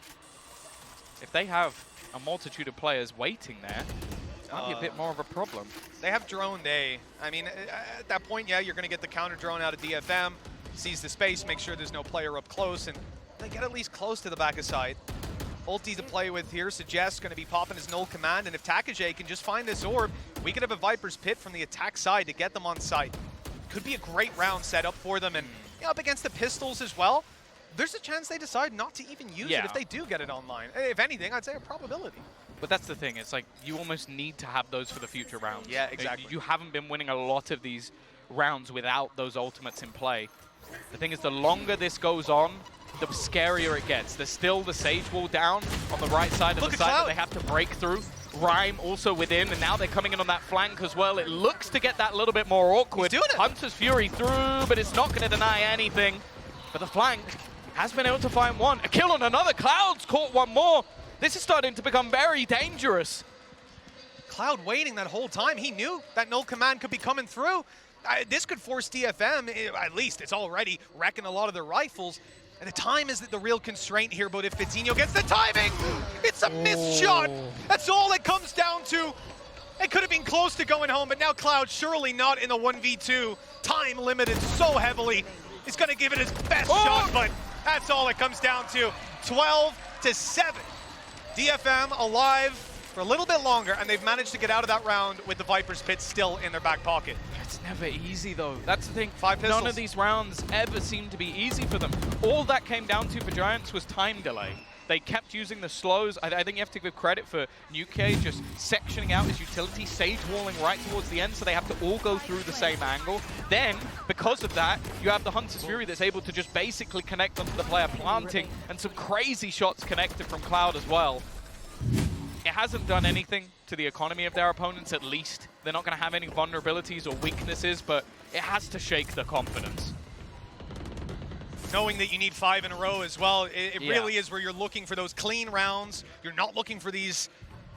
if they have a multitude of players waiting there, it might be a bit more of a problem. They have droned A. I mean, at that point, yeah, you're going to get the counter drone out of DFM, sees the space, make sure there's no player up close, and they get at least close to the back of side. Ulti to play with here, Suggest going to be popping his null command, and if Takajay can just find this orb, we could have a Viper's Pit from the attack side to get them on site. Could be a great round set up for them, and you know, up against the pistols as well, there's a chance they decide not to even use it if they do get it online. If anything, I'd say a probability. But that's the thing. It's like you almost need to have those for the future rounds. Yeah, exactly. You haven't been winning a lot of these rounds without those ultimates in play. The thing is, the longer this goes on, the scarier it gets. There's still the Sage Wall down on the right side of Look the at side that Cloud. they have to break through. Rhyme also within, and now they're coming in on that flank as well. It looks to get that little bit more awkward. He's doing it. Hunter's Fury through, but it's not going to deny anything. But the flank has been able to find one. A kill on another. Cloud's caught one more. This is starting to become very dangerous. Cloud waiting that whole time. He knew that null command could be coming through. This could force DFM, at least it's already wrecking a lot of their rifles. And the time is the real constraint here, but if Vitinho gets the timing, it's a missed shot. That's all it comes down to. It could have been close to going home, but now Cloud surely not in the 1v2. Time limited so heavily. He's going to give it his best shot, but that's all it comes down to. 12-7. DFM alive for a little bit longer, and they've managed to get out of that round with the Viper's Pit still in their back pocket. It's never easy, though. That's the thing. 5 pistols. None of these rounds ever seem to be easy for them. All that came down to for Giants was time delay. They kept using the slows. I think you have to give credit for Nuke just sectioning out his utility, Sage walling right towards the end, so they have to all go through the same angle. Then, because of that, you have the Hunter's Fury that's able to just basically connect onto the player planting, and some crazy shots connected from Cloud as well. It hasn't done anything to the economy of their opponents, at least. They're not going to have any vulnerabilities or weaknesses, but it has to shake their confidence. Knowing that you need 5 in a row as well, it Yeah. really is where you're looking for those clean rounds. You're not looking for these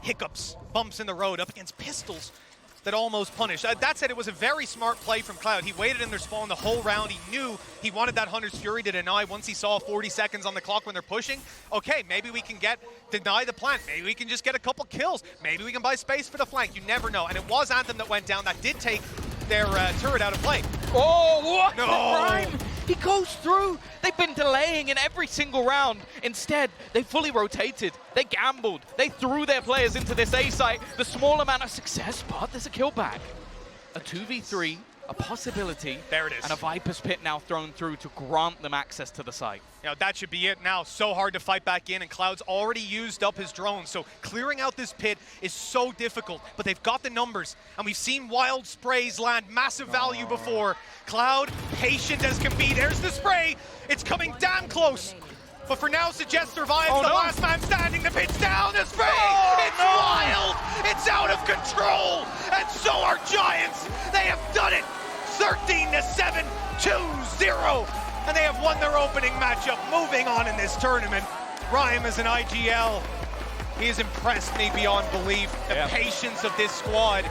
hiccups, bumps in the road up against pistols that almost punish. That said, it was a very smart play from Cloud. He waited in their spawn the whole round. He knew he wanted that Hunter's Fury to deny once he saw 40 seconds on the clock when they're pushing. Okay, maybe we can deny the plant. Maybe we can just get a couple kills. Maybe we can buy space for the flank. You never know. And it was Anthem that went down. That did take their turret out of play. Oh, what? No. Rhyme! He goes through. They've been delaying in every single round. Instead, they fully rotated. They gambled. They threw their players into this A site. The small amount of success, but there's a kill back. A 2v3, a possibility. There it is. And a Viper's Pit now thrown through to grant them access to the site. Now that should be it now. So hard to fight back in, and Cloud's already used up his drone, so clearing out this pit is so difficult, but they've got the numbers, and we've seen wild sprays land massive value before. Cloud, patient as can be. There's the spray. It's coming damn close. But for now, Suggest survives. The last man standing. The pit's down. The spray. It's wild. It's out of control. And so are Giants. They have done it. 13-7, 2-0. And they have won their opening matchup. Moving on in this tournament. Rhyme is an IGL. He has impressed me beyond belief. The patience of this squad.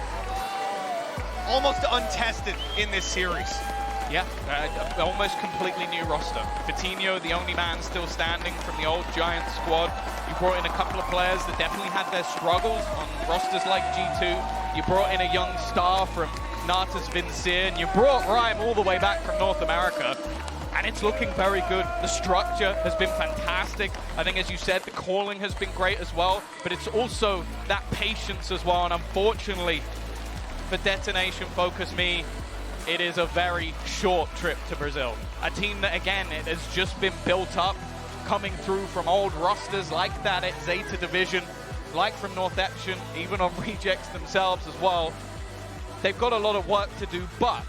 Almost untested in this series. Yeah, almost completely new roster. Vitinho, the only man still standing from the old Giants squad. You brought in a couple of players that definitely had their struggles on rosters like G2. You brought in a young star from Natas Vincere, and you brought Rhyme all the way back from North America. And it's looking very good. The structure has been fantastic. I think, as you said, the calling has been great as well, but it's also that patience as well. And unfortunately, for Detonation Focus Me, it is a very short trip to Brazil. A team that, again, it has just been built up, coming through from old rosters like that at Zeta Division, like from North Action, even on Rejects themselves as well. They've got a lot of work to do, but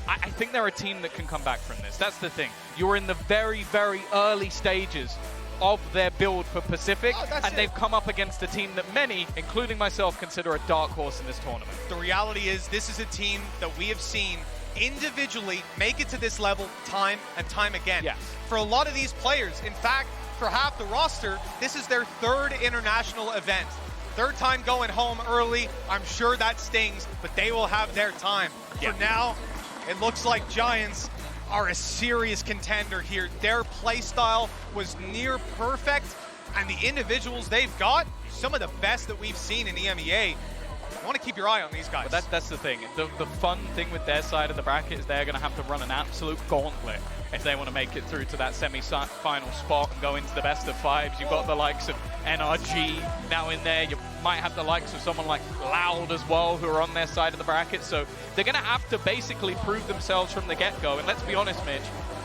I think they're a team that can come back from this. That's the thing. You're in the very, very early stages of their build for Pacific, Oh, that's and it. they've come up against a team that many, including myself, consider a dark horse in this tournament. The reality is this is a team that we have seen individually make it to this level time and time again. Yes. For a lot of these players, in fact, for half the roster, this is their third international event. Third time going home early. I'm sure that stings, but they will have their time. Yeah. For now, it looks like Giants are a serious contender here. Their play style was near perfect, and the individuals they've got, some of the best that we've seen in EMEA. You want to keep your eye on these guys. But that's the thing. The fun thing with their side of the bracket is they're going to have to run an absolute gauntlet if they want to make it through to that semi-final spot and go into the best of fives. You've got the likes of NRG now in there. You might have the likes of someone like Loud as well, who are on their side of the bracket. So they're going to have to basically prove themselves from the get-go. And let's be honest, Mitch,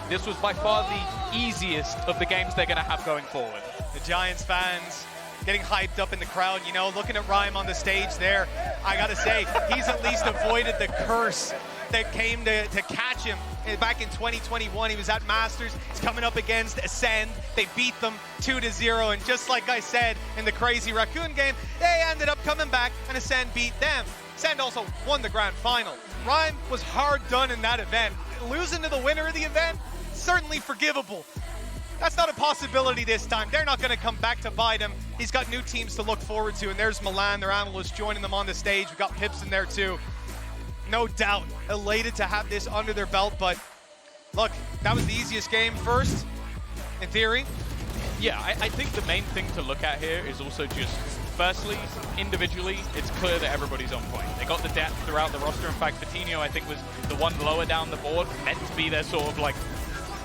this was by far the easiest of the games they're going to have going forward. The Giants fans getting hyped up in the crowd, you know, looking at Rhyme on the stage there. I gotta say, he's at least avoided the curse that came to catch him back in 2021. He was at Masters. He's coming up against Ascend. They beat them 2-0, and just like I said in the Crazy Raccoon game, they ended up coming back and Ascend beat them. Ascend also won the grand final. Rhyme was hard done in that event. Losing to the winner of the event, certainly forgivable. That's not a possibility this time. They're not going to come back to bite him. He's got new teams to look forward to, and there's Milan, their analyst, joining them on the stage. We've got Pips in there too. No doubt elated to have this under their belt, but look, that was the easiest game first, in theory. Yeah, I think the main thing to look at here is also just, firstly, individually, it's clear that everybody's on point. They got the depth throughout the roster. In fact, Patino, I think, was the one lower down the board, meant to be their sort of like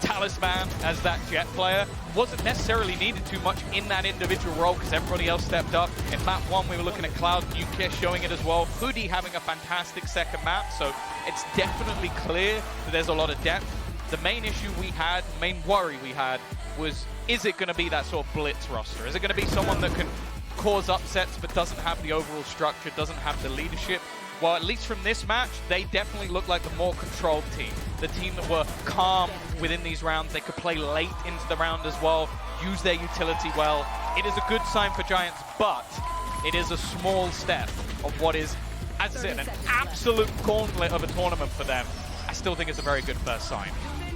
talisman as that Jet player. Wasn't necessarily needed too much in that individual role because everybody else stepped up. In map one, we were looking at Cloud, Nuclear showing it as well. Hoodie having a fantastic second map, so it's definitely clear that there's a lot of depth. The main issue we had, the main worry we had was, is it going to be that sort of blitz roster? Is it going to be someone that can cause upsets but doesn't have the overall structure, doesn't have the leadership? Well, at least from this match, they definitely look like the more controlled team. The team that were calm within these rounds. They could play late into the round as well, use their utility well. It is a good sign for Giants, but it is a small step of what is, as I said, an absolute gauntlet of a tournament for them. I still think it's a very good first sign.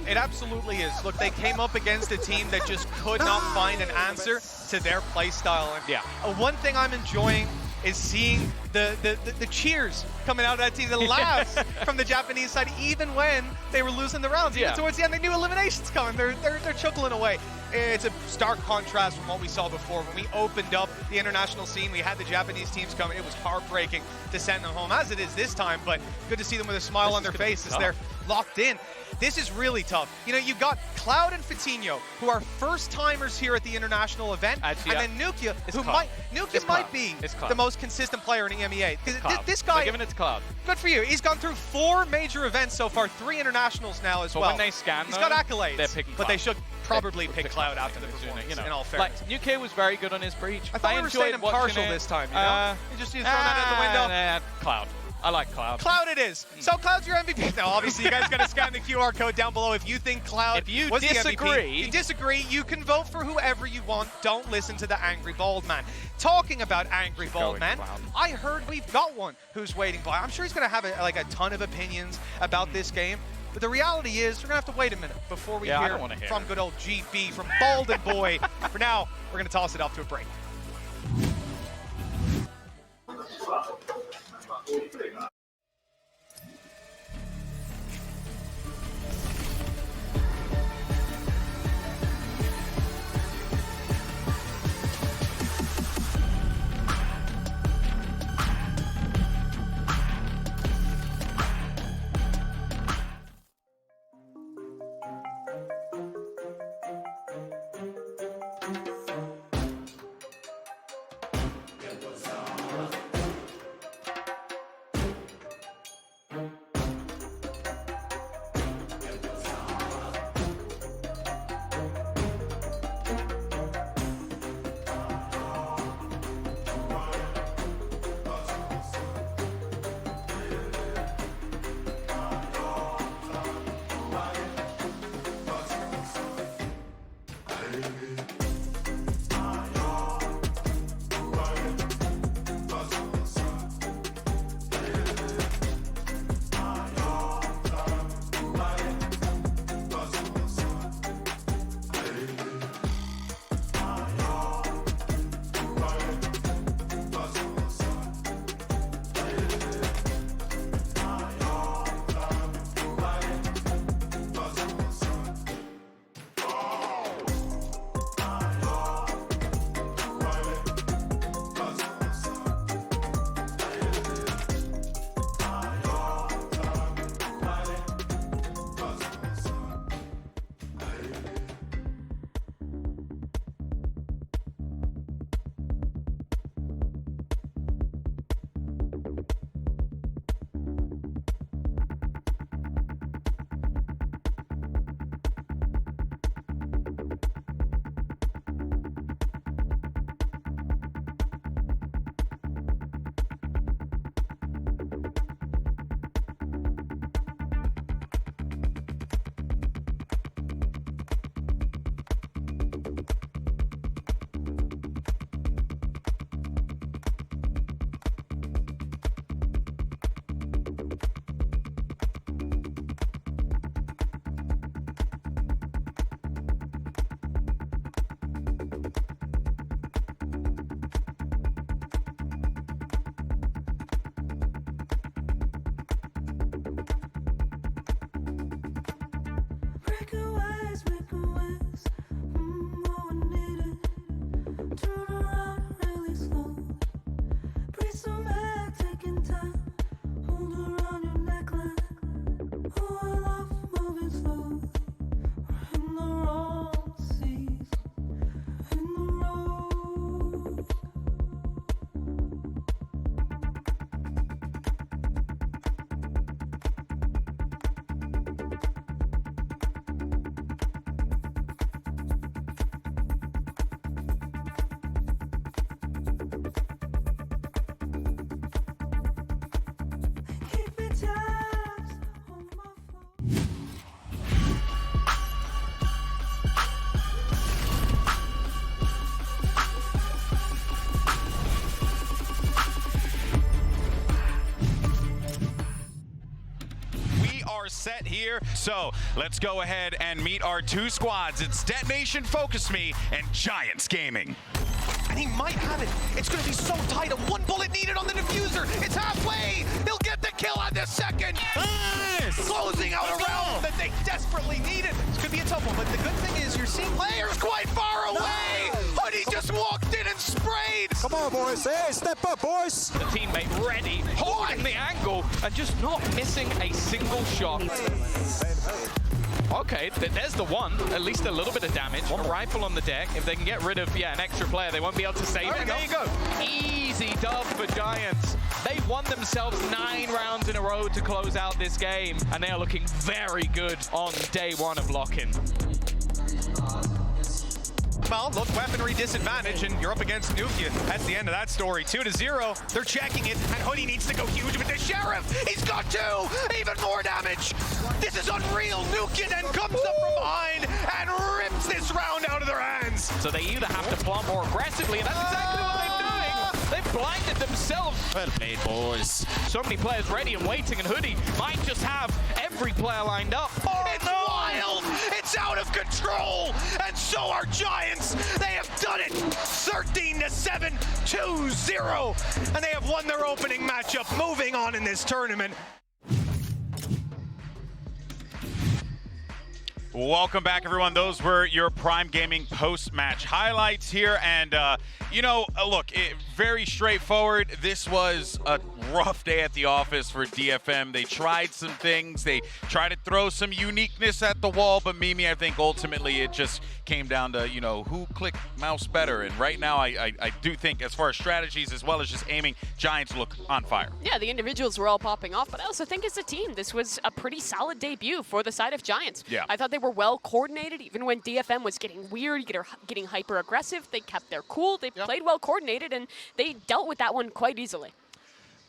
It absolutely is. Look, they came up against a team that just could not find an answer to their play style. And yeah. One thing I'm enjoying is seeing the cheers coming out of that team, the laughs from the Japanese side, even when they were losing the rounds. Even towards the end, they knew eliminations coming. They're chuckling away. It's a stark contrast from what we saw before. When we opened up the international scene, we had the Japanese teams coming. It was heartbreaking to send them home, as it is this time, but good to see them with a smile on their face as they're locked in. This is really tough. You know, you've got Cloud and Fatinho, who are first-timers here at the international event, actually, and then Nukia, who might be the most consistent player in EMEA. This guy, we're giving it to Cloud. Good for you. He's gone through 4 major events so far, 3 internationals now as well. When they scan, he's got accolades, they're picking but Cloud. they should probably pick Cloud after the performance, you know, in all fairness. Like, UK was very good on his breach. I thought we were staying impartial this time, you know? You just throw that out the window. Cloud. I like Cloud. Cloud it is. So Cloud's your MVP. No, obviously you guys got to scan the QR code down below if you think Cloud was the MVP. If you disagree, you can vote for whoever you want. Don't listen to the Angry Bald Man. Talking about Angry Bald Man, I heard we've got one who's waiting by. I'm sure he's going to have a ton of opinions about this game. But the reality is, we're going to have to wait a minute before we hear from good old GB, from Balden Boy. For now, we're going to toss it off to a break. Set here, so let's go ahead and meet our two squads. It's Detonation Focus Me and Giants Gaming. And he might have it. It's going to be so tight. A one bullet needed on the diffuser. It's halfway. He'll get the kill on the second. Nice. Closing out a round that they desperately needed. It's going to be a tough one, but the good thing is you're seeing players quite far away. But he just walked in and sprayed. Come on, boys. Hey, step up, boys. The teammate ready, holding the angle, and just not missing a single shot. Okay, there's the one. At least a little bit of damage. A rifle on the deck. If they can get rid of, an extra player, they won't be able to save it. There you go. Easy dub for Giants. They've won themselves 9 rounds in a row to close out this game, and they are looking very good on day 1 of lock-in. Well, look, weaponry disadvantage, and you're up against Nukia. That's the end of that story. 2-0. They're checking it, and Hoodie needs to go huge with the Sheriff. He's got 2. Even more damage. This is unreal. Nukia then comes up from behind and rips this round out of their hands. So they either have to plant more aggressively, and that's exactly what they're doing. They've blinded themselves. Well played, boys. So many players ready and waiting, and Hoodie might just have every player lined up. It's wild! It's out of control! And so are Giants! They have done it! 13-7, 2-0! And they have won their opening matchup, moving on in this tournament. Welcome back, everyone. Those were your Prime Gaming post-match highlights here. And, look, very straightforward. This was a rough day at the office for DFM. They tried some things. They tried to throw some uniqueness at the wall. But, Mimi, I think ultimately it just came down to, who clicked mouse better. And right now, I do think as far as strategies as well as just aiming, Giants look on fire. Yeah, the individuals were all popping off. But I also think as a team, this was a pretty solid debut for the side of Giants. Yeah. I thought they were well coordinated. Even when DFM was getting weird, getting hyper aggressive, they kept their cool. They played well coordinated, and they dealt with that one quite easily.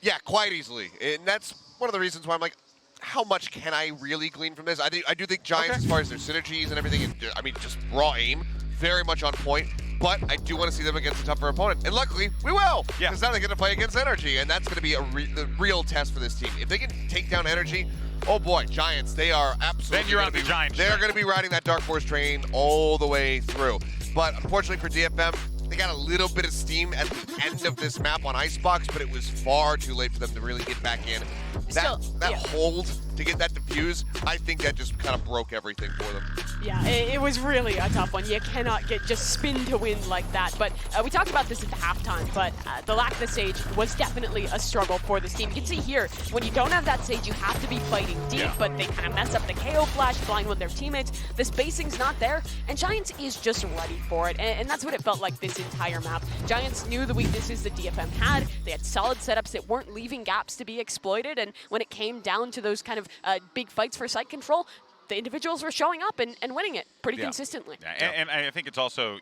Yeah, quite easily. And that's one of the reasons why I'm like, how much can I really glean from this? I do think Giants, as far as their synergies and everything, just raw aim, very much on point. But I do want to see them against a tougher opponent. And luckily, we will. Yeah. Because now they're going to play against Energy, and that's going to be the real test for this team. If they can take down Energy, oh boy, Giants, they are absolutely. Then you're on the Giants. They're going to be riding that Dark Force train all the way through. But unfortunately for DFM, they got a little bit of steam at the end of this map on Icebox, but it was far too late for them to really get back in. That hold to get that defuse, I think that just kind of broke everything for them. Yeah, it was really a tough one. You cannot just spin to win like that. But we talked about this at the halftime, but the lack of the Sage was definitely a struggle for this team. You can see here, when you don't have that Sage, you have to be fighting deep, but they kind of mess up the KO flash, blind with their teammates. The spacing's not there, and Giants is just ready for it, and that's what it felt like this entire map. Giants knew the weaknesses that DFM had. They had solid setups that weren't leaving gaps to be exploited, and when it came down to those kind of big fights for site control, the individuals were showing up and winning it pretty consistently. Yeah. And I think it's also,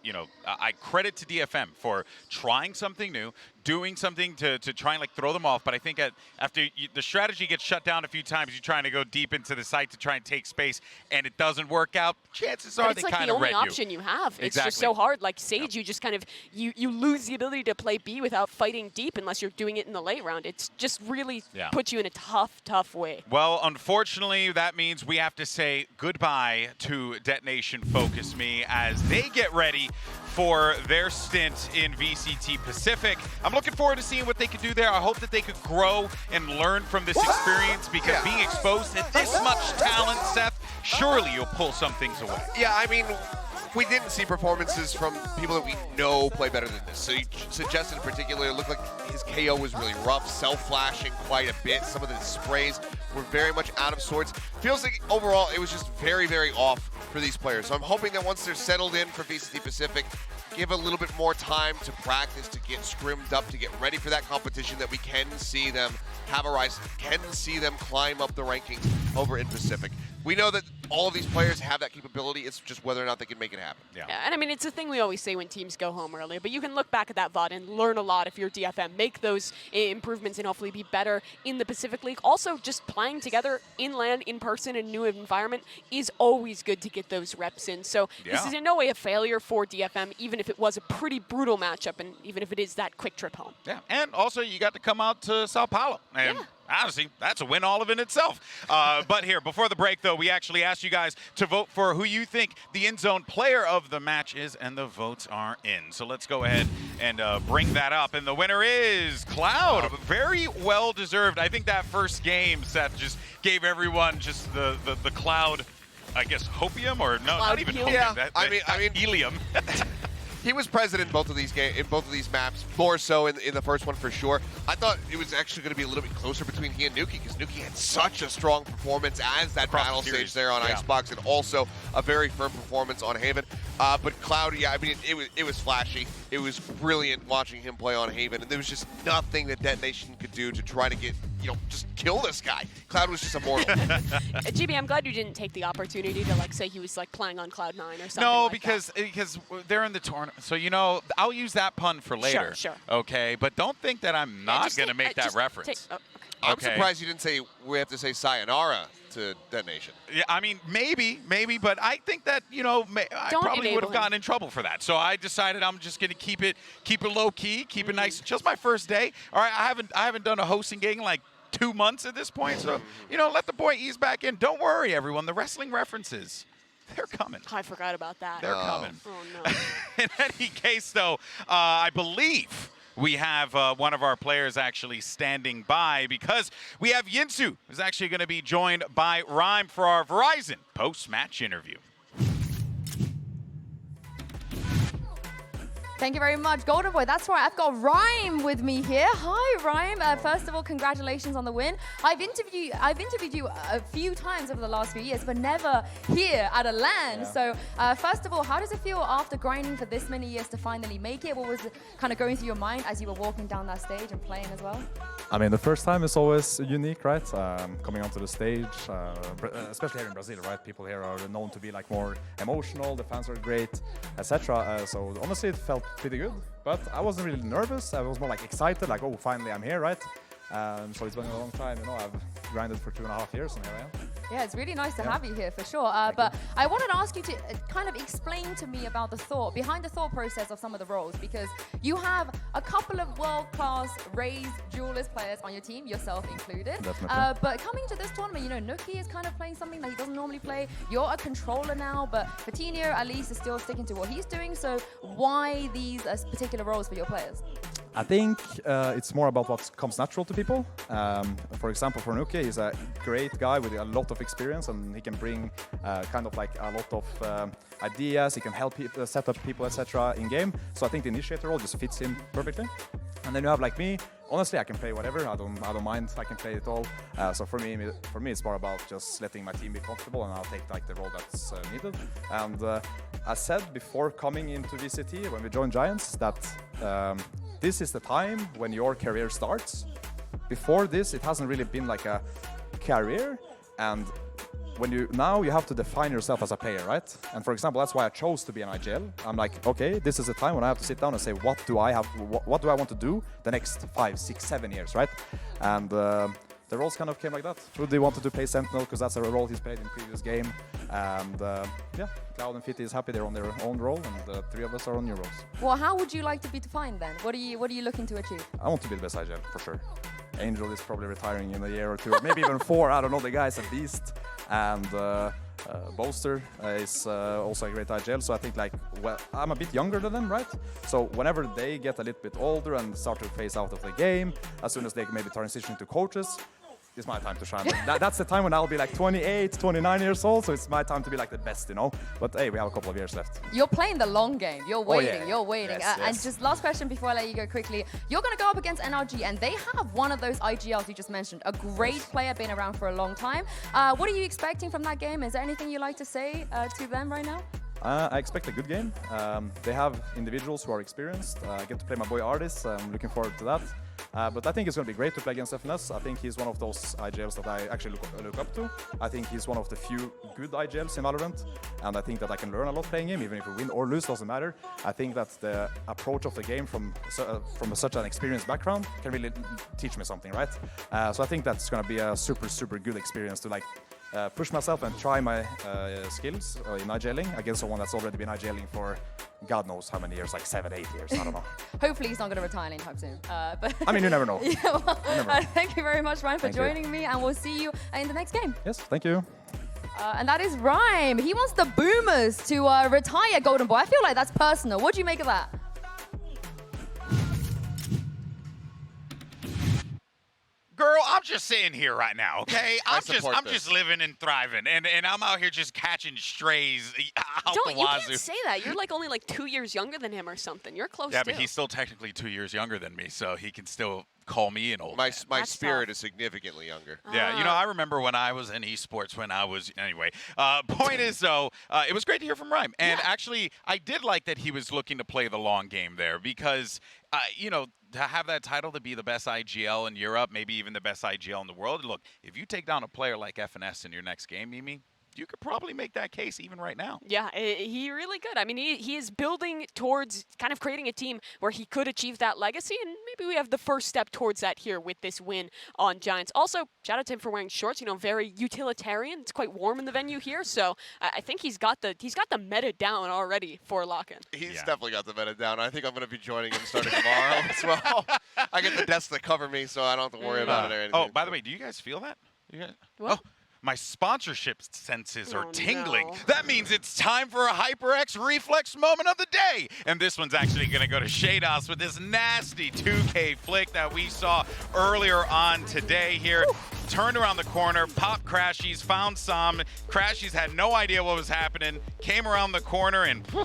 I credit to DFM for trying something new, doing something to try and throw them off. But I think after the strategy gets shut down a few times, you're trying to go deep into the site to try and take space, and it doesn't work out. Chances are they kind of read you. It's like the only option you have. It's just so hard. Like Sage, you just kind of you lose the ability to play B without fighting deep unless you're doing it in the late round. It's just really puts you in a tough way. Well, unfortunately, that means we have to say goodbye to Detonation Focus Me as they get ready for their stint in VCT Pacific. I'm looking forward to seeing what they could do there. I hope that they could grow and learn from this experience, because being exposed to this much talent, Seth, surely you'll pull some things away. Yeah, I mean, we didn't see performances from people that we know play better than this. So you suggested in particular, it looked like his KO was really rough, self-flashing quite a bit. Some of the sprays were very much out of sorts. Feels like overall it was just very, very off for these players. So I'm hoping that once they're settled in for VCT Pacific, give a little bit more time to practice, to get scrimmed up, to get ready for that competition, that we can see them have a rise, can see them climb up the rankings over in Pacific. We know that all of these players have that capability. It's just whether or not they can make it happen. Yeah, and I mean, it's a thing we always say when teams go home early, but you can look back at that VOD and learn a lot if you're DFM, make those improvements and hopefully be better in the Pacific League. Also, just playing together in LAN, in person, in a new environment is always good to get those reps in. So this is in no way a failure for DFM, even if it was a pretty brutal matchup and even if it is that quick trip home. Yeah, and also you got to come out to Sao Paulo. And honestly, that's a win all of in itself. But here, before the break, though, we actually asked you guys to vote for who you think the in-zone player of the match is, and the votes are in. So let's go ahead and bring that up. And the winner is Cloud. Very well-deserved. I think that first game, Seth, just gave everyone just the Cloud, I guess, hopium, or no, not even hopium. Yeah, I mean helium. He was present in both of these maps, more so in the first one for sure. I thought it was actually going to be a little bit closer between he and Nuki, because Nuki had such a strong performance as that battle stage there on Icebox, and also a very firm performance on Haven. But Cloud, yeah, I mean, it was flashy. It was brilliant watching him play on Haven, and there was just nothing that Detonation could do to try to get, just kill this guy. Cloud was just immortal. GB, I'm glad you didn't take the opportunity to say he was playing on Cloud9 or something. No, like because they're in the tournament. So I'll use that pun for later. Sure. Okay, but don't think that I'm not going to make that reference. I'm surprised you didn't say we have to say sayonara to Detonation. Yeah, I mean, maybe, but I think that, I probably would have gotten in trouble for that. So I decided I'm just going to keep it low key, keep it nice. Just my first day. All right, I haven't done a hosting gig in like 2 months at this point. So, let the boy ease back in. Don't worry, everyone. The wrestling references, they're coming. I forgot about that. They're coming. Oh, no. In any case, though, I believe we have one of our players actually standing by, because we have Yinsu, who's actually going to be joined by Rhyme for our Verizon post-match interview. Thank you very much, Golden Boy. That's right, I've got Rhyme with me here. Hi, Rhyme. First of all, congratulations on the win. I've interviewed you a few times over the last few years, but never here at a LAN. So, first of all, how does it feel after grinding for this many years to finally make it? What was kind of going through your mind as you were walking down that stage and playing as well? I mean, the first time is always unique, right? Coming onto the stage, especially here in Brazil, right? People here are known to be more emotional. The fans are great, etc. So honestly, it felt pretty good, but I wasn't really nervous. I was more excited, oh, finally I'm here, right? So it's been a long time, I've grinded for 2.5 years, and here I am. Yeah, it's really nice to have you here for sure. But I wanted to ask you to kind of explain to me about behind the thought process of some of the roles, because you have a couple of world-class raised duelist players on your team, yourself included. Definitely. But coming to this tournament, Nuki is kind of playing something that he doesn't normally play. You're a controller now, but Coutinho at least is still sticking to what he's doing. So why these particular roles for your players? I think it's more about what comes natural to people. For example, for Nuki, he's a great guy with a lot of experience, and he can bring a lot of ideas. He can help people, set up people, etc. in game. So I think the initiator role just fits him perfectly. And then you have me. Honestly, I can play whatever. I don't mind. I can play it all. So for me, it's more about just letting my team be comfortable, and I'll take the role that's needed. And I said before coming into VCT, when we joined Giants, that this is the time when your career starts. Before this, it hasn't really been a career, and when you have to define yourself as a player, right? And for example, that's why I chose to be an IGL. I'm okay, this is the time when I have to sit down and say, what do I want to do the next 5, 6, 7 years, right? And the roles kind of came like that. Rudy wanted to play Sentinel because that's a role he's played in previous game. And Cloud and Fitty is happy they're on their own role, and the three of us are on new roles. Well, how would you like to be defined then? What are you looking to achieve? I want to be the best IGL, for sure. Angel is probably retiring in a year or two, or maybe even 4. I don't know, the guy's a beast. And Boaster is also a great IGL, so I think I'm a bit younger than them, right? So whenever they get a little bit older and start to phase out of the game, as soon as they maybe transition to coaches, it's my time to shine. That's the time when I'll be like 28, 29 years old, so it's my time to be like the best, you know. But hey, we have a couple of years left. You're playing the long game. You're waiting. You're waiting. Yes, And just last question before I let you go quickly. You're going to go up against NRG, and they have one of those IGLs you just mentioned. A great player, been around for a long time. What are you expecting from that game? Is there anything you'd like to say to them right now? I expect a good game. They have individuals who are experienced. I get to play my boy Artis. I'm looking forward to that. But I think it's going to be great to play against FNS. I think he's one of those IGLs that I actually look up to. I think he's one of the few good IGLs in Valorant, and I think that I can learn a lot playing him, even if we win or lose, doesn't matter. I think that the approach of the game from such an experienced background can really teach me something, right? So I think that's going to be a super good experience to like push myself and try my skills in IGLing against someone that's already been IGLing for God knows how many years, like 7, 8 years, I don't know. Hopefully he's not going to retire anytime soon. But I mean, you never know. Yeah, well, thank you very much, Ryan, for joining me, and we'll see you in the next game. Yes, thank you. And that is Rhyme. He wants the Boomers to retire Golden Boy. I feel like that's personal. What do you make of that? Girl, I'm just sitting here right now, okay? I'm support this. just living and thriving, and I'm out here just catching strays out the You wazoo. can't say that. You're like only like 2 years younger than him or something. You're close Yeah, too. but he's still technically 2 years younger than me, so he can still call me an old My man. spirit is significantly younger. Yeah, you know, I remember when I was in esports when I was, anyway. Point is, though, it was great to hear from Rhyme. And actually, I did like that he was looking to play the long game there because, you know, to have that title to be the best IGL in Europe, maybe even the best IGL in the world, look, if you take down a player like FNS in your next game, Mimi, you could probably make that case even right now. Yeah, he really could. I mean, he is building towards kind of creating a team where he could achieve that legacy, and maybe we have the first step towards that here with this win on Giants. Also, shout out to him for wearing shorts. You know, very utilitarian. It's quite warm in the venue here, so I think he's got the meta down already for lock-in. He's definitely got the meta down. I think I'm going to be joining him starting tomorrow as well. I get the desks that cover me, so I don't have to worry about it or anything. Oh, by the way, do you guys feel that? You guys? What? Oh. My sponsorship senses are tingling. No. That means it's time for a HyperX reflex moment of the day. And this one's actually going to go to Shados with this nasty 2K flick that we saw earlier on today here. Turned around the corner, popped Crashies, found some. Crashies had no idea what was happening, came around the corner, and whew,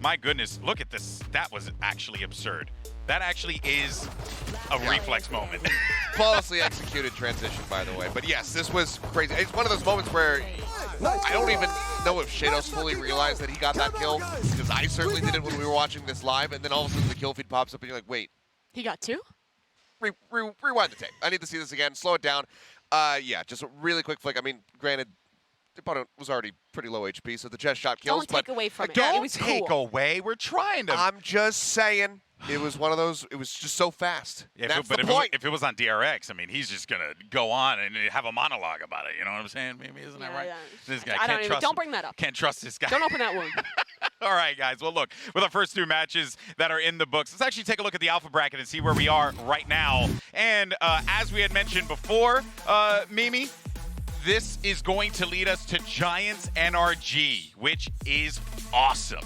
my goodness, look at this. That was actually absurd. That actually is a reflex moment. Flawlessly executed transition, by the way. But yes, this was crazy. It's one of those moments where I don't even know if Shados fully realized that he got that kill, because I certainly did it when we were watching this live, and then all of a sudden the kill feed pops up and you're like, wait. He got 2? Rewind the tape. I need to see this again. Slow it down. Yeah, just a really quick flick. I mean, granted, the opponent was already pretty low HP, so the chest shot kills. Don't take away from it. Don't It was take cool. away. We're trying to. I'm just saying. It was one of those, it was just so fast. That's the point. If it was on DRX, I mean, he's just going to go on and have a monologue about it. You know what I'm saying? Maybe, isn't that right? Yeah. This guy I can't trust don't bring that up. Can't trust this guy. Don't open that wound. All right, guys. Well, look, with our first 2 matches that are in the books, let's actually take a look at the alpha bracket and see where we are right now. And as we had mentioned before, Mimi, this is going to lead us to Giants NRG, which is awesome.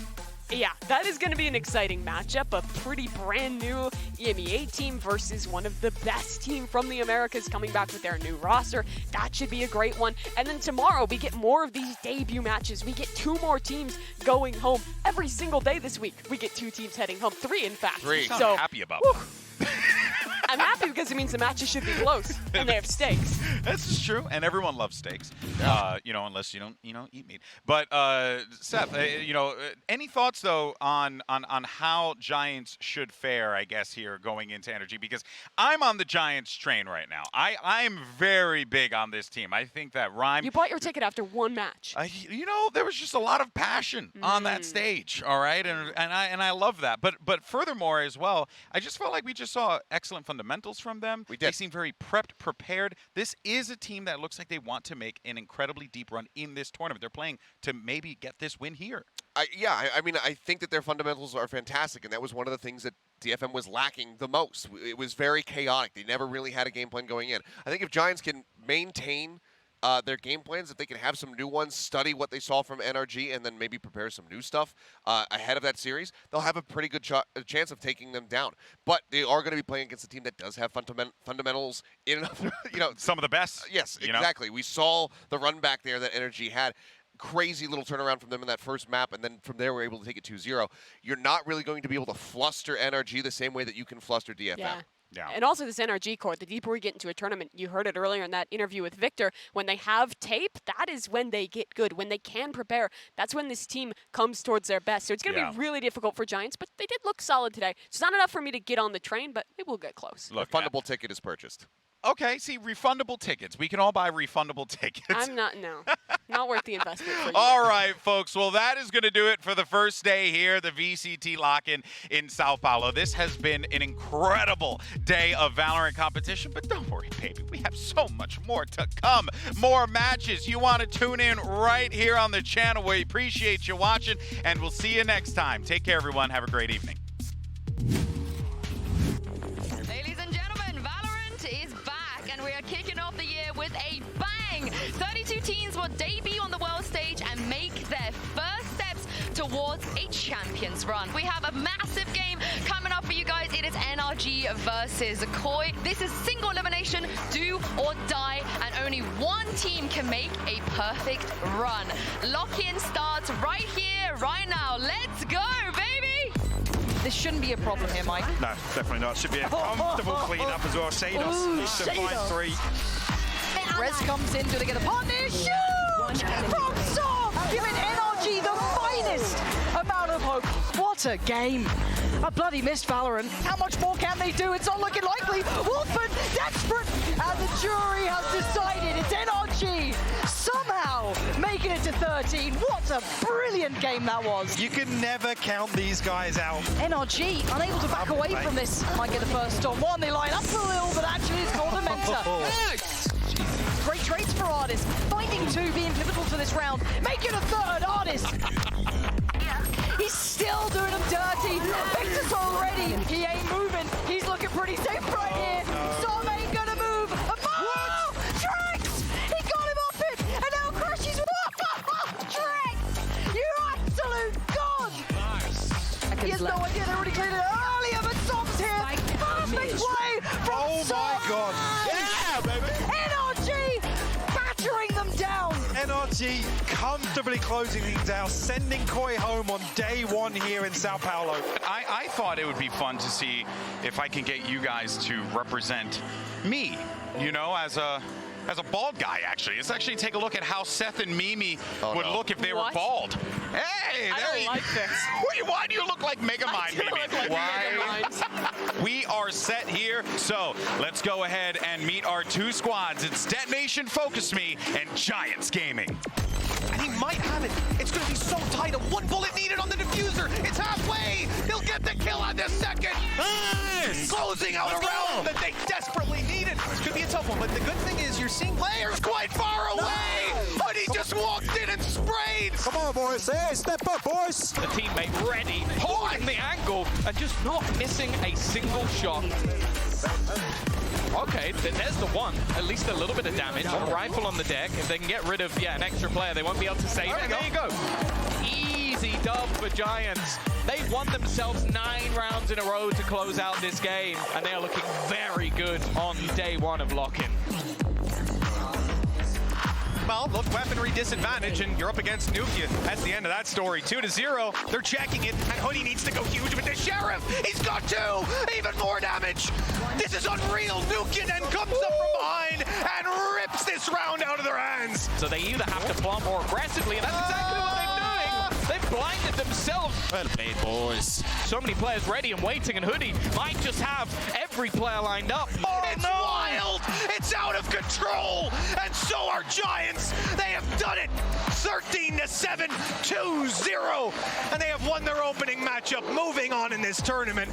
Yeah, that is going to be an exciting matchup. A pretty brand new EMEA team versus one of the best team from the Americas coming back with their new roster. That should be a great one. And then tomorrow we get more of these debut matches. We get 2 more teams going home every single day this week. We get 2 teams heading home, 3 in fact. 3. So I'm happy about that. I'm happy because it means the matches should be close and they have stakes. This is true, and everyone loves steaks. You know, unless you don't, eat meat. But Seth, any thoughts though on how Giants should fare? I guess here going into Energy, because I'm on the Giants train right now. I'm very big on this team. I think that Rhyme. You bought your ticket after 1 match. There was just a lot of passion on that stage. All right, and I love that. But furthermore as well, I just felt like we just saw excellent fundamentals from them. They seem very prepared. This is a team that looks like they want to make an incredibly deep run in this tournament. They're playing to maybe get this win here. I mean, I think that their fundamentals are fantastic, and that was one of the things that DFM was lacking the most. It was very chaotic. They never really had a game plan going in. I think if Giants can maintain their game plans, if they can have some new ones, study what they saw from NRG, and then maybe prepare some new stuff ahead of that series, they'll have a pretty good chance of taking them down. But they are going to be playing against a team that does have fundamentals in another, some of the best. Yes, exactly. We saw the run back there that NRG had. Crazy little turnaround from them in that first map, and then from there we're able to take it 2-0. You're not really going to be able to fluster NRG the same way that you can fluster DFM. Yeah. And also this NRG core, the deeper we get into a tournament, you heard it earlier in that interview with Victor, when they have tape, that is when they get good. When they can prepare, that's when this team comes towards their best. So it's going to be really difficult for Giants, but they did look solid today. It's not enough for me to get on the train, but it will get close. Look, refundable ticket is purchased. Okay, see, refundable tickets. We can all buy refundable tickets. I'm not, no. Not worth the investment for you. All right, folks. Well, that is going to do it for the first day here, the VCT Lock-In in São Paulo. This has been an incredible day of Valorant competition, but don't worry, baby. We have so much more to come. More matches. You want to tune in right here on the channel. We appreciate you watching, and we'll see you next time. Take care, everyone. Have a great evening. We are kicking off the year with a bang. 32 teams will debut on the world stage and make their first steps towards a Champions run. We have a massive game coming up for you guys. It is NRG versus Koi. This is single elimination, do or die, and only one team can make a perfect run. Lock-in starts right here, right now. Let's go, baby! This shouldn't be a problem here, Mike. No, definitely not. Should be a comfortable clean-up as well. Shados, define 3. Rez comes in, do they get a partner? Huge! From Storm, giving NRG the finest amount of hope. What a game. I bloody missed Valorant. How much more can they do? It's not looking likely. Wolfman, desperate, and the jury has decided it's NRG somehow making it to 13. What a brilliant game that was. You can never count these guys out. NRG unable to back away from this. Might get the first on one. They line up a little, but actually it's called a mentor. Great traits for Artist. Finding 2 being pivotal to this round. Make it a third, Artist. He's still doing him dirty. Victor's already. He ain't moving. He's looking pretty safe right here. Storm ain't gonna move. Oh, Trex! He got him off it, and now crashes. Trex! You absolute god! Nice. He has no idea they already cleared it earlier, but Storm's here. Perfect play from Storm. Oh my god. Yeah, baby. NRG battering them down. NRG comfortably closing things out, sending Koi home on day 1 here in São Paulo. I thought it would be fun to see if I can get you guys to represent me, as a bald guy, actually. Let's actually take a look at how Seth and Mimi would look if they were bald. Hey, I don't like this. Wait, why do you look like Megamind, Mimi? Why? We are set here, so let's go ahead and meet our 2 squads. It's Detonation Focus Me and Giants Gaming. And he might have it. It's going to be so tight. A 1 bullet needed on the diffuser. It's halfway. He'll get the kill on this second. Nice. Closing out a round that they desperately needed. This could be a tough one, but the good thing is you're seeing players quite far away. But he just walked in and sprayed. Come on, boys. Hey, step up, boys. The teammate ready, holding the angle, and just not missing a single shot. Okay, there's the one. At least a little bit of damage. A rifle on the deck. If they can get rid of, an extra player, they won't be able to save it. There you go. Easy dub for Giants. They've won themselves 9 rounds in a row to close out this game, and they are looking very good on day 1 of Lock-In. Well, look, weaponry disadvantage, and you're up against Nukia. That's the end of that story. 2-0. They're checking it, and Hoodie needs to go huge with the Sheriff. He's got 2. Even more damage. This is unreal. Nukia then comes up from behind and rips this round out of their hands. So they either have to plant more aggressively, and that's exactly what they're doing. They've blinded themselves. Well played, boys. So many players ready and waiting, and Hoodie might just have every player lined up. It's wild! It's out of control! And so are Giants! They have done it! 13-7, 2-0! And they have won their opening matchup, moving on in this tournament.